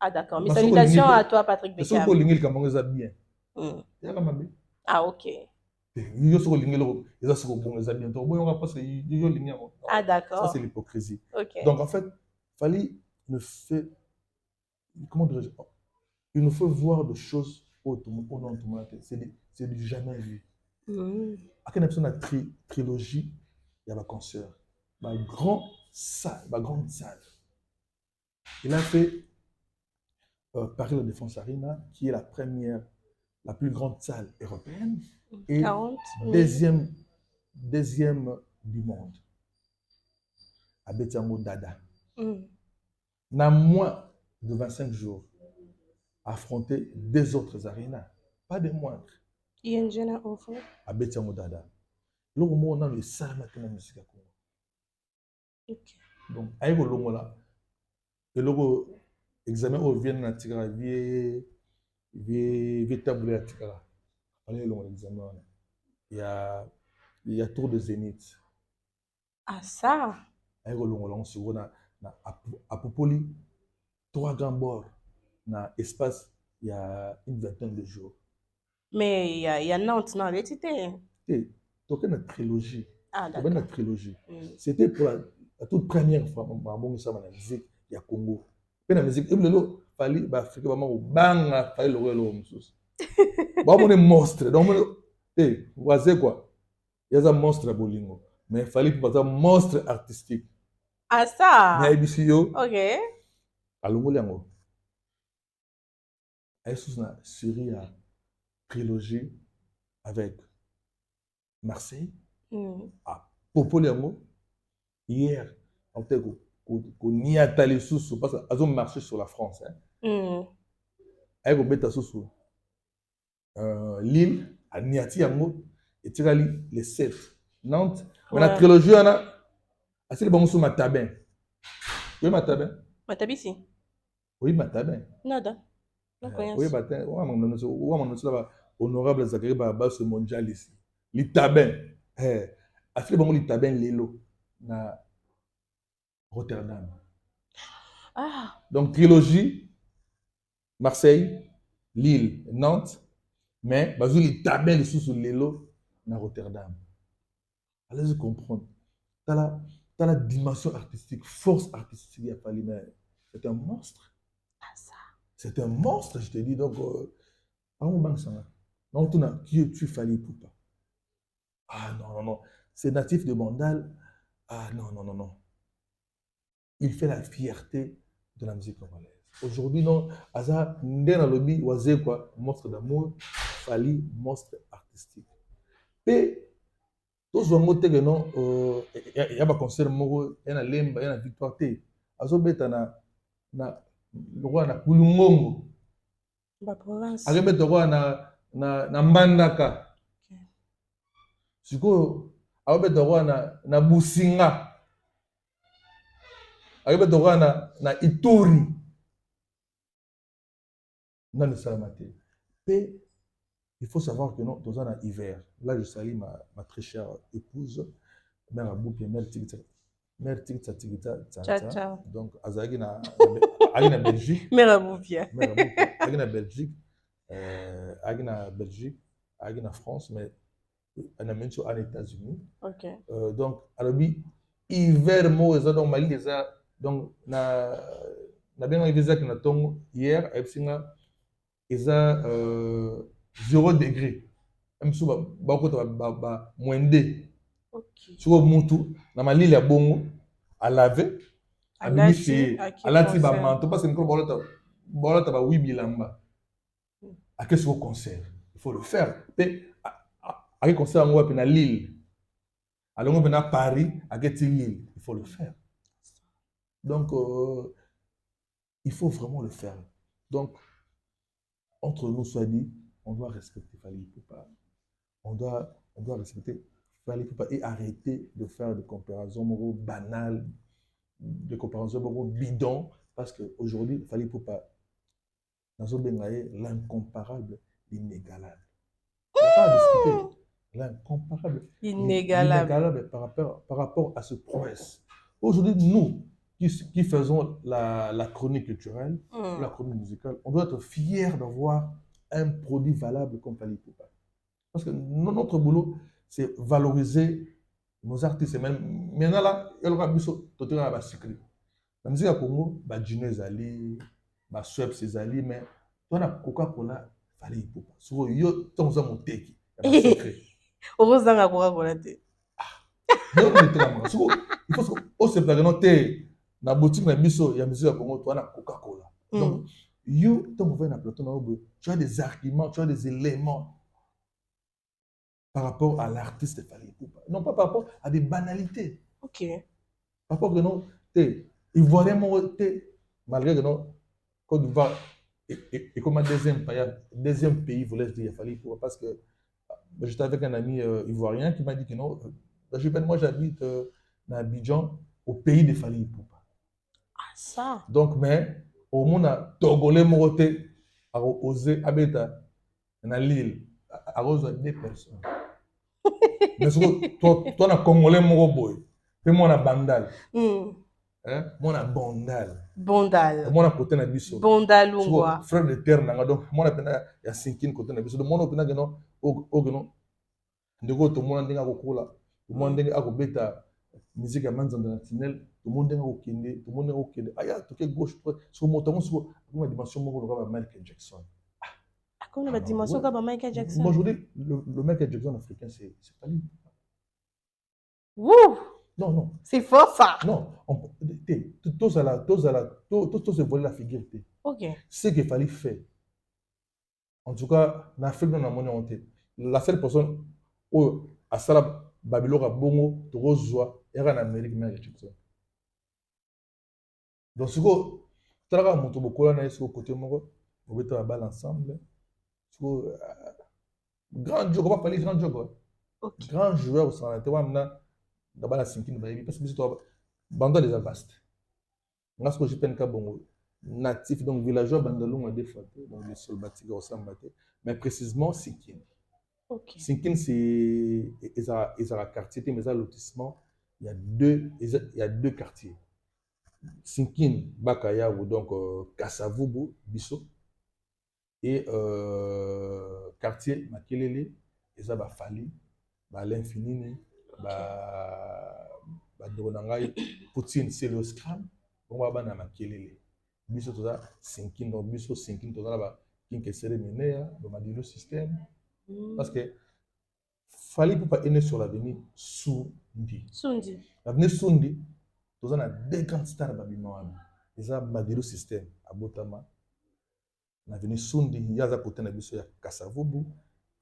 Ah, d'accord. Mais Parce salutations à toi, Patrick que Beckham. que l'ingé, il a bien. Ah, ok. Il a bien. Ah, d'accord. Ça, c'est l'hypocrisie. Ok. Donc, en fait, Fally ne fait comment dirais-je, il nous faut voir des choses au nom de monde. C'est du jamais vu. À quelle émission la trilogie, il y a ma concert. Ma grande salle. Il a fait Paris La Défense Arena, qui est la plus grande salle européenne et 40, deuxième du monde. À Betiango Dada. Dans moins de 25 jours, affronter des autres arénas, pas des moindres. Il y a une jeune enfant. À Betiango Dada. Là, au moins, on a le salle de la musique à Congo. Ok. Donc, avec le logo là, le logo examen au vient na tigara vie taboulet à tigara. Allez le examen. Il y a tour de Zénith. Ah ça. Avec le logo là, on se voit à Popoli 3 grands bords. Na espace, il y a une vingtaine de jours. Mais il y a Nantes, non, avec Et donc une trilogie. Ah d'accord. Une trilogie. C'était pour la toute première fois bon ça la musique il y a Congo. Puis la musique il le fallait ba Afrique ba mo banga fallait le musus. Ba mo ne monstre donc c'est quoi? Il y a un monstre bolingo mais il fallait pas un monstre artistique. Ah ça. Mais ibisiyo. OK. Alongo liango. Est-ce une série à trilogie avec Marseille, à Popoliango, hier, en fait, qu'on y a allé sous parce qu'ils ont marché sur la France. Avec au bêta sous Lille, à Niati Yango, et Tirali, les 7. Nantes, mais la trilogie, on a assez de bons sous Matabin. Oui, Matabin. Matabi si. Oui, Matabin. Nada. Oui, Matabin. Honorable Zachary Baba, ce mondial ici. L'Itabin. Assez de bons l'Itabin, Lelo. Na Rotterdam. Ah. Donc, trilogie, Marseille, Lille, Nantes, mais les tabelles sous l'élo dans Rotterdam. Allez-y comprendre. Tu as la dimension artistique, force artistique, il y a pas mais c'est un monstre. Ah, ça. C'est un monstre, je te dis. Donc, non, tu fallait Poupa. Ah non, non, non. C'est natif de Bandal. Ah non, non, non, non. Il fait la fierté de la musique congolaise. Aujourd'hui, non, Aza, Ndena Lobby, Oazé, quoi, monstre d'amour, Fali, monstre artistique. Et, tous les mots, non, il y a un concert, il y a un lemba, il y a une victoire. Azo beta na Kulungongo. Ba province. Azo beta na Mbandaka. Siko, azo beta na Businga. Azo beta na Ituri. Non, ne salamate. Et il faut savoir que non, dans un hiver, là je salue ma très chère épouse, mère Abou, puis mère Tigita. Mère Tigita Tigita. Donc, Azagi na Belgique. Mère Abou, Pierre. Azagi na Belgique. Azagi na Belgique. Azagi na France, mais on a même sur aux États-Unis. Ok. Donc, alors, hiver, moi, donc, Mali, donc, na bien arrivé que na tongo hier, Epsinga. Ils ont 0 degré. Même si moins 2. Sur Moutou, dans ma l'île à Bongo, à laver, à Bimiché, à l'Atiba Manto, parce que nous avons 8 bilamba. À quel concert? Il faut le faire. À quel concert on va à Lille? Alors on va à Paris, à quelle île? Il faut le faire. Donc, il faut vraiment le faire. Donc, entre nous, soit dit, on doit respecter Fali Poupa. On doit respecter Fali Poupa et arrêter de faire des comparaisons banales, des comparaisons bidons, parce qu'aujourd'hui, Fali Poupa, dans un bengaye, l'incomparable, l'inégalable. On ne peut pas discuter. L'incomparable, l'inégalable par rapport à ce prouesse. Aujourd'hui, nous, qui faisons la chronique culturelle, la chronique musicale, on doit être fiers d'avoir un produit valable comme Fali Poupa. Parce que notre boulot, c'est valoriser nos artistes. Maintenant, là, il y a le secret. La musique à Congo, Djine Zali, ba Schweppes ezali mais toi na Coca-Cola fallait ipupa so yo tonza moteki ya ba secret Orozanga Coca-Cola te. mais on était là so il faut au se plagano te na boutique na biso ya musique ya Congo toi na Coca-Cola donc you ton va na plateau na obo tu as des arguments tu as des éléments par rapport à l'artiste fallait ipupa non pas par rapport à des banalités. Ok. Par rapport que non te Ivoirien mo te malgré que non Côte d'Ivoire et comme un deuxième pays, voulais-je dire, il fallait pour parce que j'étais avec un ami ivoirien qui m'a dit que non, moi j'habite dans Abidjan, au pays des Fali Poupa. Ah, ça. Donc, mais au monde a Togolais Moroté a osé habiter dans l'île, à cause de 2 personnes. Mais toi, tu as Congolais Moroboy, puis moi on a Bandal. Moi on a Bandal. Bondal. Moi on a côté na biso. Bondalungwa. Frère de terre nanga donc moi on a ya sinkin côté na biso. Donc moi on a que non o ndeko to mona ndenge akokola to mona ndenge akobeta musique ya manzanda na tunnel to mona ndenge akokende aya toke gauche so moto so kuma dimension moko lokola Michael Jackson comme la dimension comme Michael Jackson. Moi aujourd'hui le Michael Jackson africain c'est pas lui. Wouh. Non. C'est fort ça. Non, tout se voler la figure. Ok. Ce qu'il fallait faire. En tout cas, en Afrique, on a mon honte. La seule personne où à Salah Babylone a bongo, Torozwa, et en Amérique, mais Jackson. Donc, ce que tu as monté beaucoup là, sur le côté moko, on va la balle ensemble. Grand job, on va parler grand job. Grand joueur au Salah, tu vois maintenant d'abord la cinquième parce que c'est toi banda des vastes. Moi ce que je peine bongo natif donc villageois bandalou a des fois donc les sols bâtis au Sambate mais précisément cinquième. OK. Cinquième c'est un quartier mais ça lotissement il y a deux quartiers. Cinquième Bakaya ou donc Kasavubu Bisso et quartier Makelele et ça va Fali ba l'infini bandonangai Poutine c'est le scram on va bana makelele biso toza sinkin donc biso sinkin toza ba kinke cérémonie do madilo système parce que fallait pour pas sur l'avenir Sundi l'avenir Sundi toza na deux grandes stars babinoa eza madilo système abotama l'avenir Sundi yaza côté na biso ya Kasavubu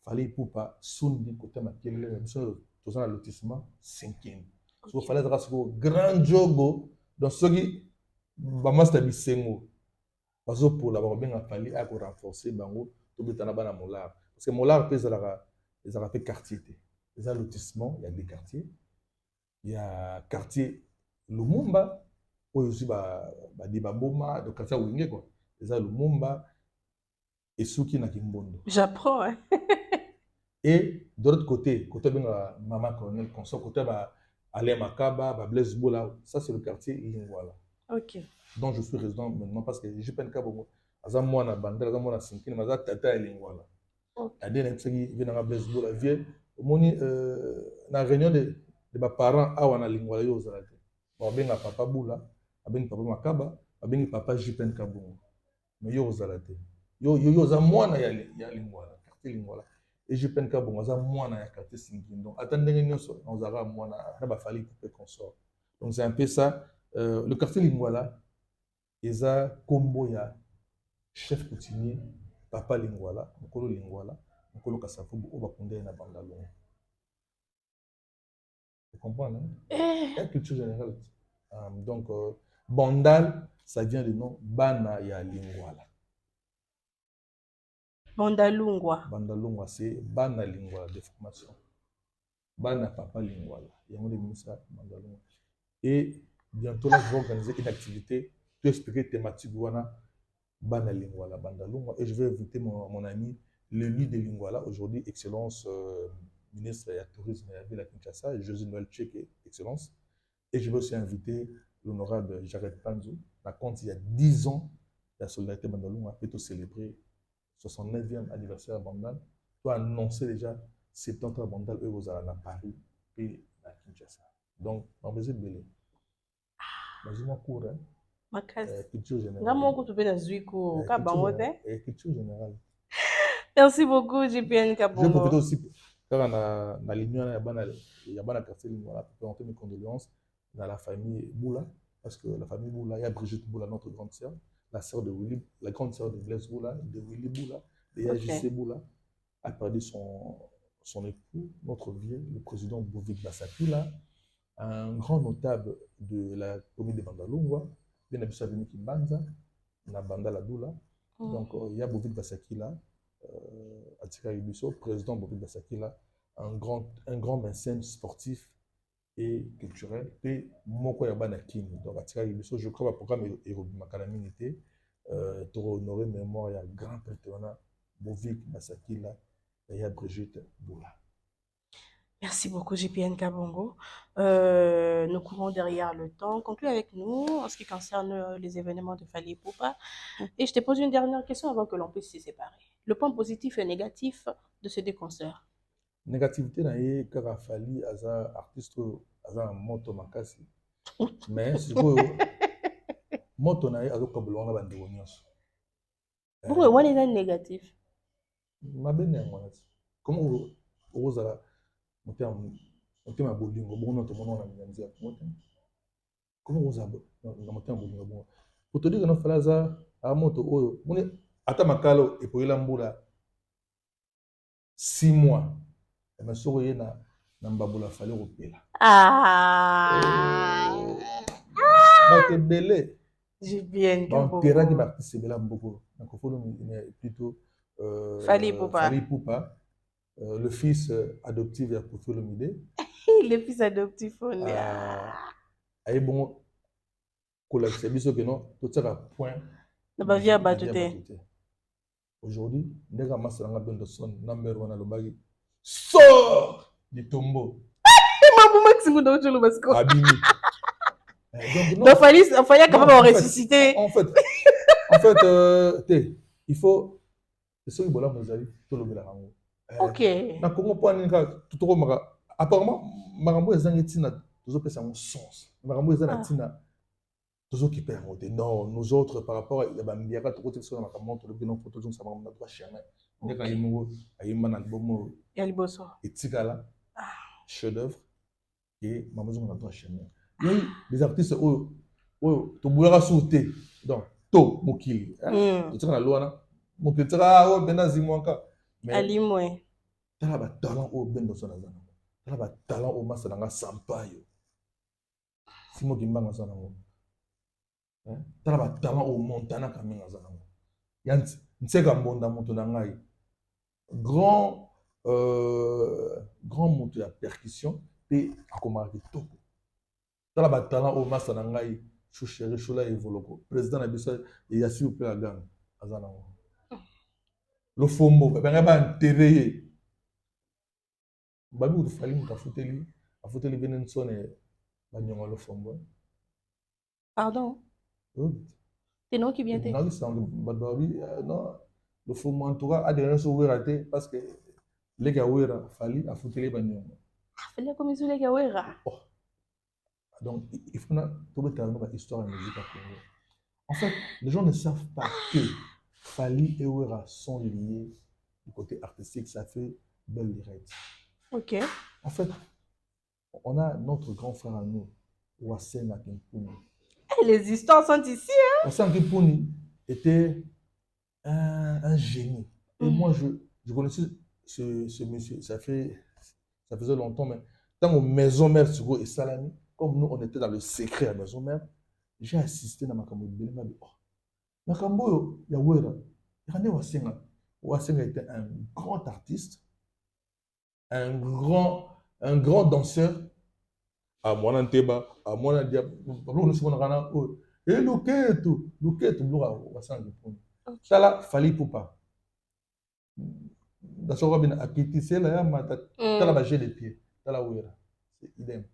fallait pour pas Sundi côté makelele biso toza na lotissement cinquième. So fallait avoir ce grand jogo dans ce qui va master bisengo parce que pour la bien fallait à renforcer bango to betana bana molar parce que molar pèse la les a fait quartier les a lotissement il y a des quartiers il y a quartier Lumumba aussi ba di baboma de quartier Wingé quoi les a Lumumba et Suki na Kimbondo j'apprends hein. Et de l'autre côté bien maman colonel consort côté ba Alain Makaba, Blaise Boula, ça c'est le quartier Lingwala. Ok. Donc je suis résident maintenant parce que je peine qu'à beaucoup. Azam moi na bandel, azam moi na cinquième, mais azam tata Lingwala. Adé na psegi vient na Blaise Boula vient. Moni na réunion de mes parents à wana Lingwala yo zalate. Bon ben na papa Boula, ben papa Makaba, ben papa Jipen Kabongo. Mais yo zalate. Yo azam moi na ya Lingwala, quartier Lingwala. Et je peine qu'à bon, moi, on a un quartier Sinkin. Donc, attendez, on a moi, on a fallu qu'on sort. Donc, c'est un peu ça. Le quartier Lingwala, ils ont Komboya, chef coutumier, papa Lingwala, Mokolo Lingwala, Mokolo Kasafubu, Obakunde na Bandalon. Vous comprenez, hein? La culture générale. Donc, Bandal, ça vient du nom Bana ya Lingwala. Bandalungwa. Bandalungwa, c'est Bana Lingwala de formation. Bana papa Lingwala. Il y a un ministère Bandalungwa. Et bientôt là, je vais organiser une activité pour expliquer thématique Wana Bana Lingwala, Bandalungwa. Et je vais inviter mon ami, le leader de Lingwala, aujourd'hui, Excellence ministre du Tourisme et de la Ville à Kinshasa, José Noël Tchèque, Excellence. Et je vais aussi inviter l'honorable Jared Panzou, la compte il y a 10 ans, la solidarité Bandalungwa, peut célébrer 69e anniversaire Bandal, doit annoncer déjà 70 ans Bandal, eux, vous allez à Paris et à Kinshasa. Donc, on va essayer de belé. Vas-y, moi, cours, hein. Makasi. Culture générale. Ngamo tu peux na zuiko ka bangote. Culture générale. Merci beaucoup JPN Kabongo. Je vais profiter aussi car na l'union il y a bana quartier voilà pour présenter mes condoléances dans la famille Boula parce que la famille Boula il y a Brigitte Boula notre grande sœur, la sœur de Willy, la grande sœur de Blaise Boula, de Willy Boula, de JC Boula a perdu son époux, notre vieux, le président Bovik Basakila, un grand notable de la commune de Bandalungwa, bien habitué à venir Kimbanza, na Banda la Doula. Donc il y a Bovik Basakila, Atika Yubiso, président Bovik Basakila, un grand mécène sportif et culturel. Et Moko Yabana Kini, donc Atika Yubiso, je crois que le programme est Makalamité, pour honorer mémoire, il y a grand président Bovik Basakila. Et il y a Brigitte Boula. Merci beaucoup, JPN Kabongo. Nous courons derrière le temps. Conclue avec nous en ce qui concerne les événements de Fally Ipupa. Et je te pose une dernière question avant que l'on puisse se séparer. Le point positif et négatif de ces deux concerts. Négativité, car il Fally as un artiste, as un moto makasi. Mais si vous moto na azo kabulwa na bande wonyos. Pourquoi on est négatif? Ma bene ngwanati. Comment ozala motema bolingo bongo to mona na nzia motema. Comment ozala na motema bolingo bongo. Pour te dire que no falaza a moto oyo, moni ata makalo epoyela mbula 6 mois. Mais soko ye na mbabula Fally kopela. Ba te belé. JPN Kabongo. Ba terra ki ba tisebela mboko. Na kofolo plutôt Fally Ipupa, le fils adoptif de Kofiolomide. Le fils adoptif, on est. Aïe bon, collecte, c'est que non, tout ça a point. Na ba via batute. Aujourd'hui, dès que ma sœur a besoin de son number 1 à l'obagi, sort du tombeau. Maman Maxime de Ojolo Basco. Abimi. Donc Fally quand même ressusciter. En fait, il faut c'est ce que vous avez tout le monde. Ok. Na Congo point tout le monde. Apparemment, marambo ezangi tina toujours pesa mon sens. Marambo ezana tina toujours qui perd. Non, nous autres par rapport à bambiaka tout côté sur makambo to le bilan photo donc ça m'a droit chemin. Ndeka yimongo ayimba na bomo. Ya liboso. Etikala. Chef d'œuvre et maman on a droit chemin. Il y a des artistes to boulera sauter. Donc to mokili. Tu na loana. Mon petit oh benazi mwanka mais alimwe tala ba talent au bendo sona zana tala ba talent au masalanga sampayo simo kimbanga zana ngo tala ba talent au montana kamenga zana ngo yanti nseka mbonda moto na ngai grand moto ya percussion pe akoma kitoko tala ba talent au masana ngai chouchere chola evoloko président na biso ya s'il vous plaît la gang azana ngo le fombo ben ba enterré babu Fally muta afuteli benensone ba nyonga le fombo pardon c'est non qui vient non c'est non le fombo en tout cas a des choses raté parce que les gars wera Fally afuteli ba nyonga Fally comme les gars wera donc il faut tout le temps une histoire de musique à Congo. En fait les gens ne savent pas que Fally et Wera sont liés du côté artistique, ça fait belle lirette. Ok. En fait, on a notre grand frère à nous, Wasen Akimpuni. Les histoires sont ici, hein? Wasen Akimpuni était un génie. Et moi, je connaissais ce monsieur, ça faisait longtemps, mais tant aux maison mère Sugo et Salami, comme nous, on était dans le secret à maison mère, j'ai assisté dans ma caméra. Makambo ya Wera, Wasenga était un grand artiste, un grand danseur. À moi Nteba, à moi Dia, nous sommes en et Luketu, Wasenga. Ça Fally Ipupa. Dans ce robin akiti c'est là mata tala ba de pied, tala Wera, c'est idem.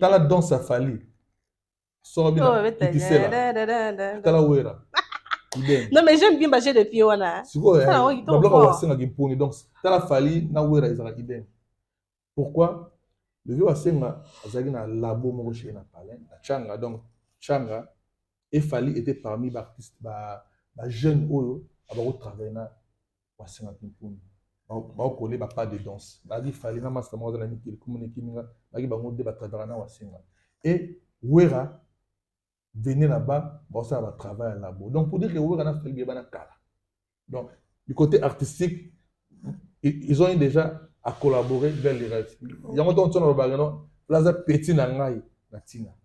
Tala danse à Fally. Non mais j'aime bien bâcher de pied wana. Donc t'as Fally na Wera ils idem. Pourquoi? Le vieux Asenga, azali na labo moko chez na palais, na Tchanga. Donc, Tchanga, et Fali était parmi les artistes, les jeunes oyo, qui travaillent na Asenga Pimpuni. Ba collé ba pas de danse. Ba di Fali na master moko na mikili communiquer minga, ba ki bango de ba travailler na Asenga. Et Wera venait là-bas, ça va travailler à labo. Donc, pour dire que Wera na Fali bien na kala. Donc, du côté artistique, ils ont déjà à collaborer vers les rêves. Il y a un temps où on a plaza petit nangai na tina.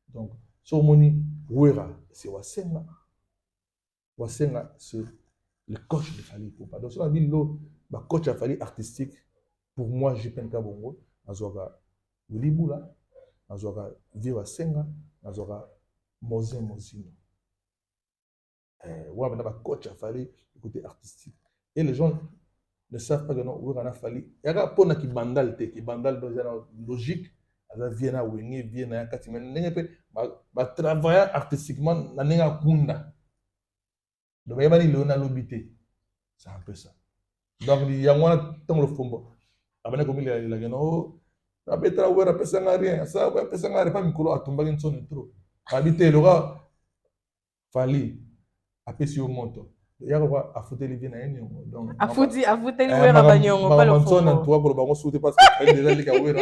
Donc, so moni Wera, c'est Wasenga. Wasenga, c'est le coach de Fali Poupa. Donc, si on a dit le coach a Fali artistique, pour moi, je pense Bongo, Azora Wilibula, Azora Viva Senga, Azora Mozino. Ouais, maintenant, coach a Fali côté artistique. Et les gens ne savent pas que non, où on a fallu. Il y a un peu qui bandal qui bandal dans une logique. Alors vient à Wengi, vient à Katima. N'engagez pas, travailler artistiquement, n'engagez kunda. Donc il y a des gens l'obité. C'est un peu ça. Donc il y a un temps le fombo. Après comme il y a la geno, la betra ou la personne n'a rien. Ça, la personne n'a pas mis à tomber une zone trop. Habiter le gars, fallait apaiser au montant. Il y a quoi à foutre les biens à une donc à foutre les Wera Banyongo, pas le fond. fond. Toi pour le bango sauter parce que déjà les Wera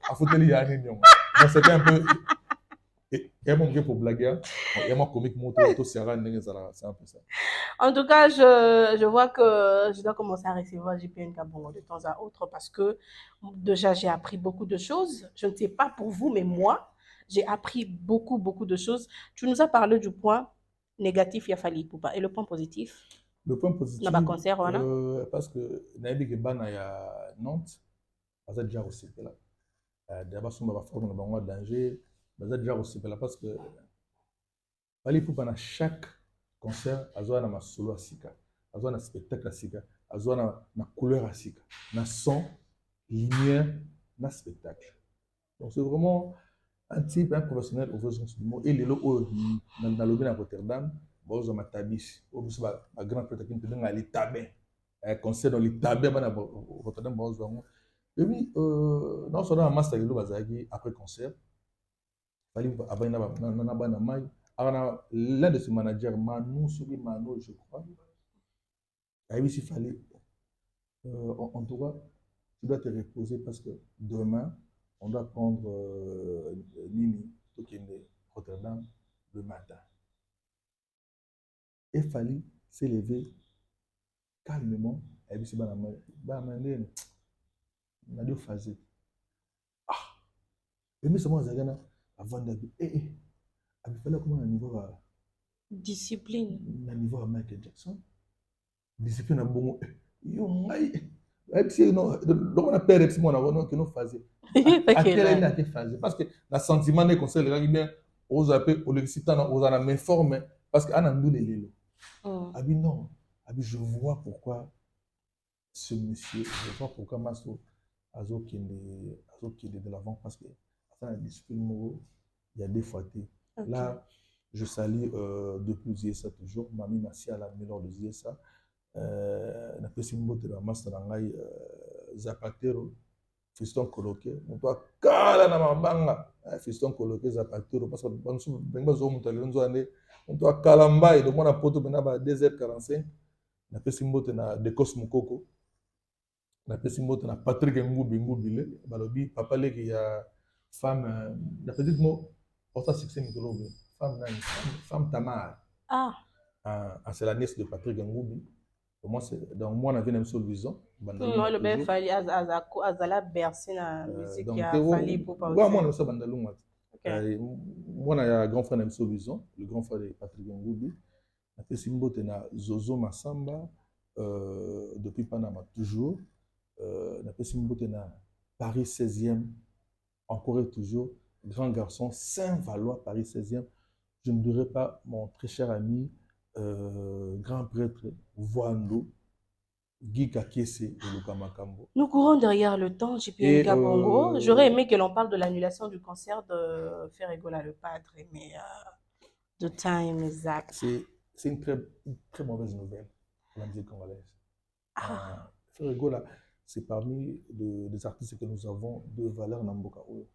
à foutre les à une donc c'était un peu et mon gars pour blaguer il y a mon comique moto c'est un peu ça. En tout cas, je vois que je dois commencer à recevoir JPN Kabongo de temps à autre parce que déjà j'ai appris beaucoup de choses. Je ne sais pas pour vous, mais moi, j'ai appris beaucoup de choses. Tu nous as parlé du point négatif, il a fallu Poupa. Et le point positif? Le point positif, concert, parce que Naïbi Gebana il y a Nantes, ça déjà aussi là. D'abord, on va faire un danger, ça déjà aussi là parce que Fali Poupa na chaque concert, azwa na solo asika, azwa na spectacle asika, azwa na couleur asika, na son, lumière, na spectacle. Donc c'est vraiment un type, un professionnel au vrai sens du mot. Et les lots dans le à Rotterdam, bon, on a tabis, au bout de grand prêtre qui nous donne les tabins, concert dans les tabins à Rotterdam, bon, on et puis non seulement un master de bazagi après concert, fallait avant na mai, l'un de ses managers Manu Soubi Manu je crois, a eu s'il fallait en tout cas tu dois te reposer parce que demain on doit prendre Nini Tokende Rotterdam le matin. Il fallait s'élever calmement. Et puis, c'est on a deux phases. Ah! Et mais seulement, avant d'aller, il fallait comment un niveau à discipline. Un niveau à Michael Jackson. Discipline à bon. Yo, et puis, non, on a perdu, c'est mon avant, que nous faisions. À quelle année a été phasé? Parce que le sentiment des conseils, les gars, aux appels, aux l'excitant, aux en informés, parce qu'à nous les lélo. Abi non, Abi je vois pourquoi ce monsieur, je vois pourquoi Masso Azo qui est de l'avant, parce que dans la discipline, il y a des fois. Là, je salue depuis Ziesa toujours, Mami Massia, la meilleure de Ziesa. Na pesimbo de la master Nangai Zapatero. Fiston coloqué, on doit cala na mabanga, fiston coloqué Zapatero, parce que on doit calambaye, donc on a poto maintenant à 2h45, on a pesimbote na Dekos Mukoko, on a pesimbote na Patrick Ngubile, balobi, papa leki ya femme, la petite mot, porta succès mythologue, femme Tamar. Ah, c'est la nièce de Patrick Ngubi. Donc moi on avait une seule vision. Non, le bel fali azala bercé na musique ya Fali Poupa aussi. Moi on ça bandalunga. Moi on a un grand frère une seule vision, le grand frère de Patrick Ngubi. Na fait simbote na Zozo Massamba depuis Panama toujours. Na fait simbote na Paris 16e encore et toujours grand garçon Saint-Valois Paris 16e. Je ne dirais pas mon très cher ami grand prêtre Voando, Guy Kakese et Luka Makambo. Nous courons derrière le temps, JPN Kabongo. J'aurais aimé que l'on parle de l'annulation du concert de Ferregola le Padre, mais the time is up. C'est une très mauvaise nouvelle pour la musique congolaise. Ferregola, c'est parmi les artistes que nous avons de valeur dans Mboka Oyo.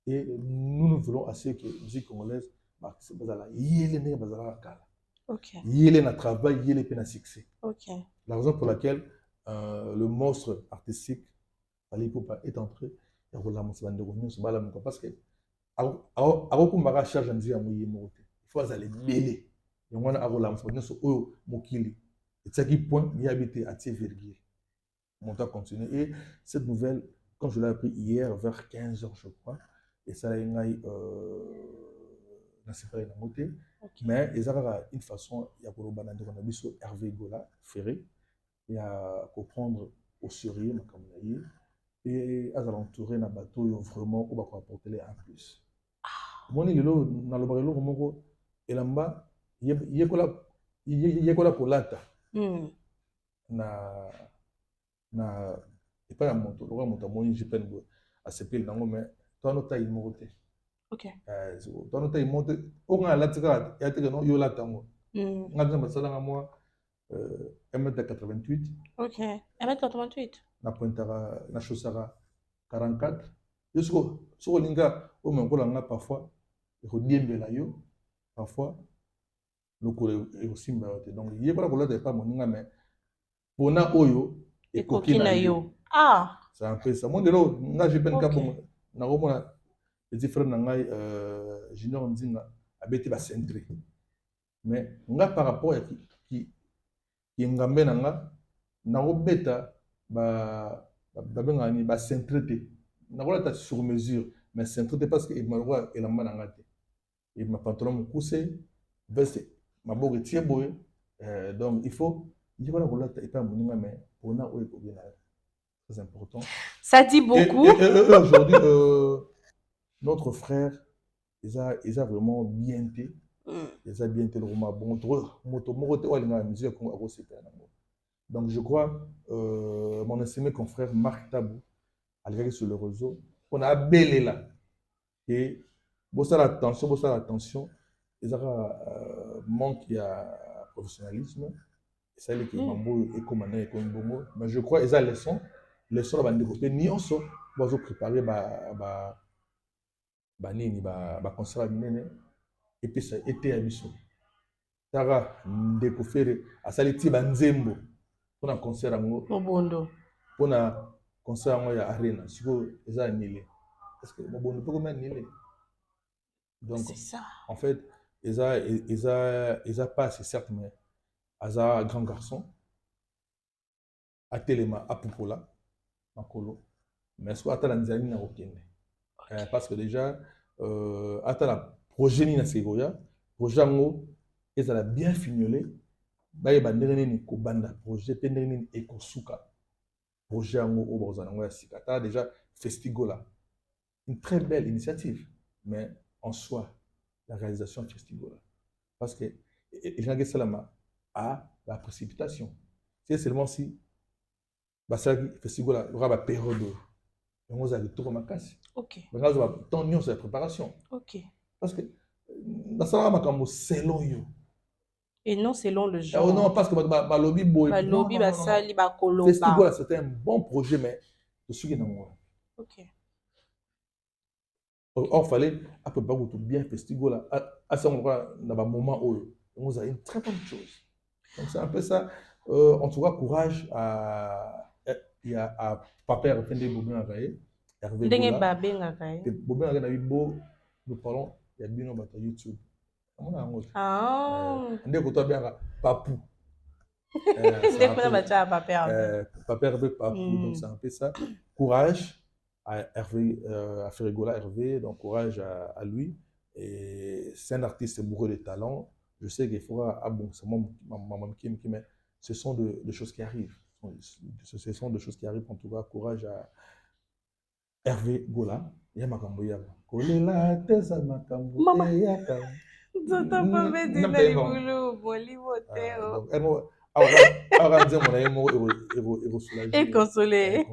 Et nous voulons assez que la musique congolaise, c'est bazala yele ne bazala kala. Ok. Yele na travail, yele pe na succès. Ok. La raison pour laquelle le monstre artistique Fally Ipupa est entré et Roland Monsabandego nyonso bala muka parce que akokumbaka charge nzi ya moye moko te. Il faut azala belé. Yango na Roland Monsabandego nyonso oyo mokili. Etiaki point ni habité à tie virgule. Mon temps continue. Et cette nouvelle, quand je l'ai appris hier vers 15h, je crois, et ça a été mais il y a une façon, il y a Hervé Gola, Ferré, il y a comprendre au sérieux, et à l'entourer d'un bateau vraiment où on va apporter un plus. Moi, je dans le barilo, Romoko, et là-bas, il y a quoi la polata. Na et pas la moto le moto moi j'ai peine à se payer dans mais toi no taille monte ok toi no taille monte on a la tika ya tika no yo la tango ngana basala nga moi 1m88 ok 1m88 na pointara na chaussara 44 jusqu'au sur linga o me kola nga parfois et rediembela yo parfois le ko et aussi donc il y a pas la de pas moninga mais pona oyo et coquina yo. Ah! C'est un peu ça. Moi, de là, j'ai peine qu'à bon. Les frères n'angai Junior Nzinga abeti ba centré. Mais nga par rapport à qui ngambe nanga na obeta bengani ba centré te. Na kola ta sur mesure, mais centré parce que il m'a droit et la main nanga te. Il m'a pantalon mon coussé, veste ma bogue tie boy. Donc il faut il faut la kola ta pas moninga mais pour na o ko bien. Très important. Ça dit beaucoup. Et aujourd'hui, notre frère, ils a vraiment bien été. Ils a bien été le roman. Bon, donc je crois, mon estimé confrère Marc Tabou, à l'époque sur le réseau, on a belé là. Et bon ça l'attention, ils ont manque à professionnalisme. Et ça, c'est mambo et comme bongo. Mais je crois, ils ont leçon la bande développé nyonso bazo préparer nini ba concert minene et puis ça été à biso tara ndeko fere asali ti banzembo pona concert ngo Mobondo pona concert ngo ya arena siko eza nile parce que Mobondo peut comme nile donc c'est ça en fait eza pas c'est certes mais asa grand garçon a telema a popola makolo mais soit atala nzali na okende parce que déjà atala projet ni na segoya projet ngo ezala bien fignolé baye bandenge nini ko banda projet pe ndenge nini ekosuka projet ngo o bozana ngo ya sika atala déjà Festigola une très belle initiative mais en soi la réalisation de Festigola parce que il y a salama à la précipitation c'est seulement si basaki Festigola aura ba période on a le tour makasi. Ok. Mais là, on a tant de la préparation. Ok. Parce que la salle makambo selon yo. Et non selon le genre. Oh non, parce que ba lobby boy. Ba lobby ba sali ba koloba. Festigola c'était un bon projet mais je suis dans moi. Ok. Or fallait à peu près tout bien Festigola à ce moment-là dans un moment où on a une très bonne chose. Donc c'est un peu ça. En tout cas courage à papa Refende Bobin Agaye. Ndenge babé ngakaye. Bobin Agaye na bibo nous parlons il y a bien sur YouTube. Ah. Ndeko to bien papou. Ndeko na cha papa Hervé papou donc c'est un peu ça. Courage à Hervé à Ferregola Hervé donc courage à lui et c'est un artiste bourré de talent. Je sais qu'il faudra bon c'est maman qui mais ce sont des choses qui arrivent. Ce sont des choses qui arrivent en tout cas courage à Hervé Gola ya makambo ya kolela tesa makambo ya ka Zota pa bedi na libulu bolivo teo donc alors dire mon soulager et consoler.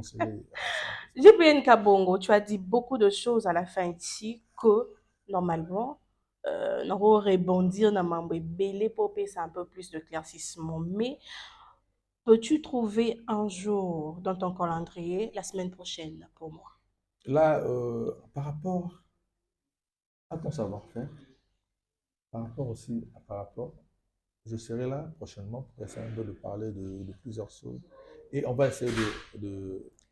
JPN Kabongo, tu as dit beaucoup de choses à la fin ici que normalement on rebondir dans mambo belé popé c'est un peu plus de claircissement mais Peux-tu trouver un jour dans ton calendrier la semaine prochaine pour moi? Là, par rapport à ton savoir-faire, par rapport aussi, par rapport, je serai là prochainement pour essayer un peu de parler de plusieurs choses. Et on va essayer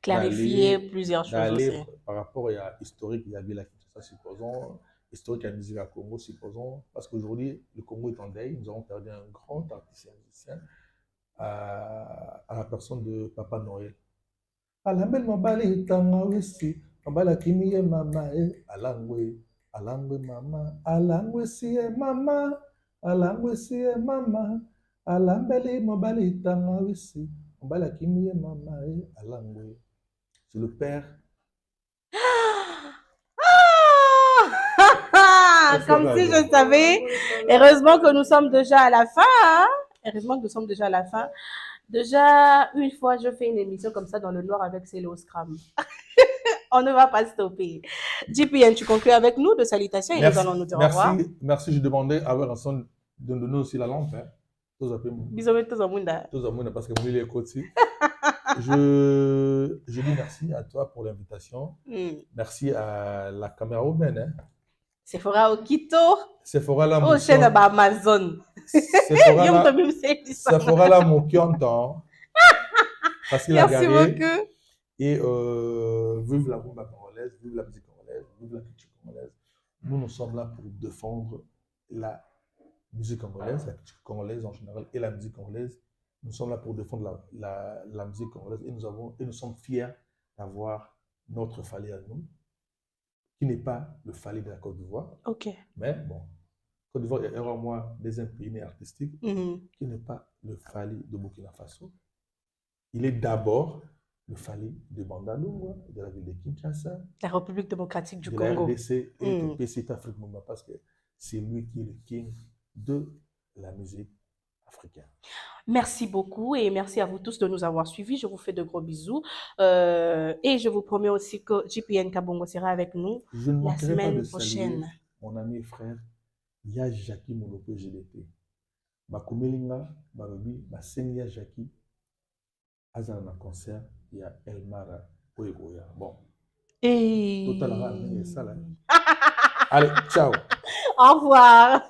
Clarifier plusieurs choses d'aller aussi. par rapport à historique, il y avait la Kinshasa, supposons, historique à la musique à Congo, supposons, parce qu'aujourd'hui, le Congo est en deuil, nous avons perdu un grand artiste et musicien à la personne de Papa Noël. Alambel mobali tanga wisi, mobala kimi ye mama alangwe, alangwe mama, alangwe si ye mama, alangwe si ye mama, alambeli mobali tanga wisi, mobala kimi ye mama alangwe. C'est le père. Comme si je savais. Heureusement que nous sommes déjà à la fin. Hein? Heureusement que nous sommes déjà à la fin. Déjà, une fois, je fais une émission comme ça dans le noir avec Célo Scram. On ne va pas stopper. JPN, tu conclus avec nous de salutations et nous allons nous dire au revoir. Merci, je demandais à Vincent de donner aussi la lampe. Hein. Bisous, tous au monde. Tous au monde parce que moi, il est côté. Je dis merci à toi pour l'invitation. Merci à la caméra humaine. Hein. Sephora Okito. Sephora la Oh, chaîne Amazon. Sephora la Mokiontan. Facile à garer. Merci beaucoup. Et vive la rumba congolaise, vive la musique congolaise, vive la culture congolaise. Nous sommes là pour défendre la musique congolaise, la culture congolaise en général et la musique congolaise. Nous sommes là pour défendre la musique congolaise et nous sommes fiers d'avoir notre Fally à nous, qui n'est pas le Fally de la Côte d'Ivoire. Ok. Mais bon, Côte d'Ivoire est un moi des imprimés artistiques, qui n'est pas le Fally de Burkina Faso. Il est d'abord le Fally de Bandalungwa, de la ville de Kinshasa, la République démocratique du Congo, la RDC et de PCT Afrique Mouma, parce que c'est lui qui est le king de la musique africaine. Merci beaucoup et merci à vous tous de nous avoir suivis. Je vous fais de gros bisous et je vous promets aussi que JPN Kabongo sera avec nous la semaine prochaine. Mon ami et frère, ya Jackie Molopo GDP. Bakumelinga, Barobi, Basenia Jackie, Azana na concert, il y a Elmara Oegoya. Bon. Et... Total, ça là. Allez, ciao. Au revoir.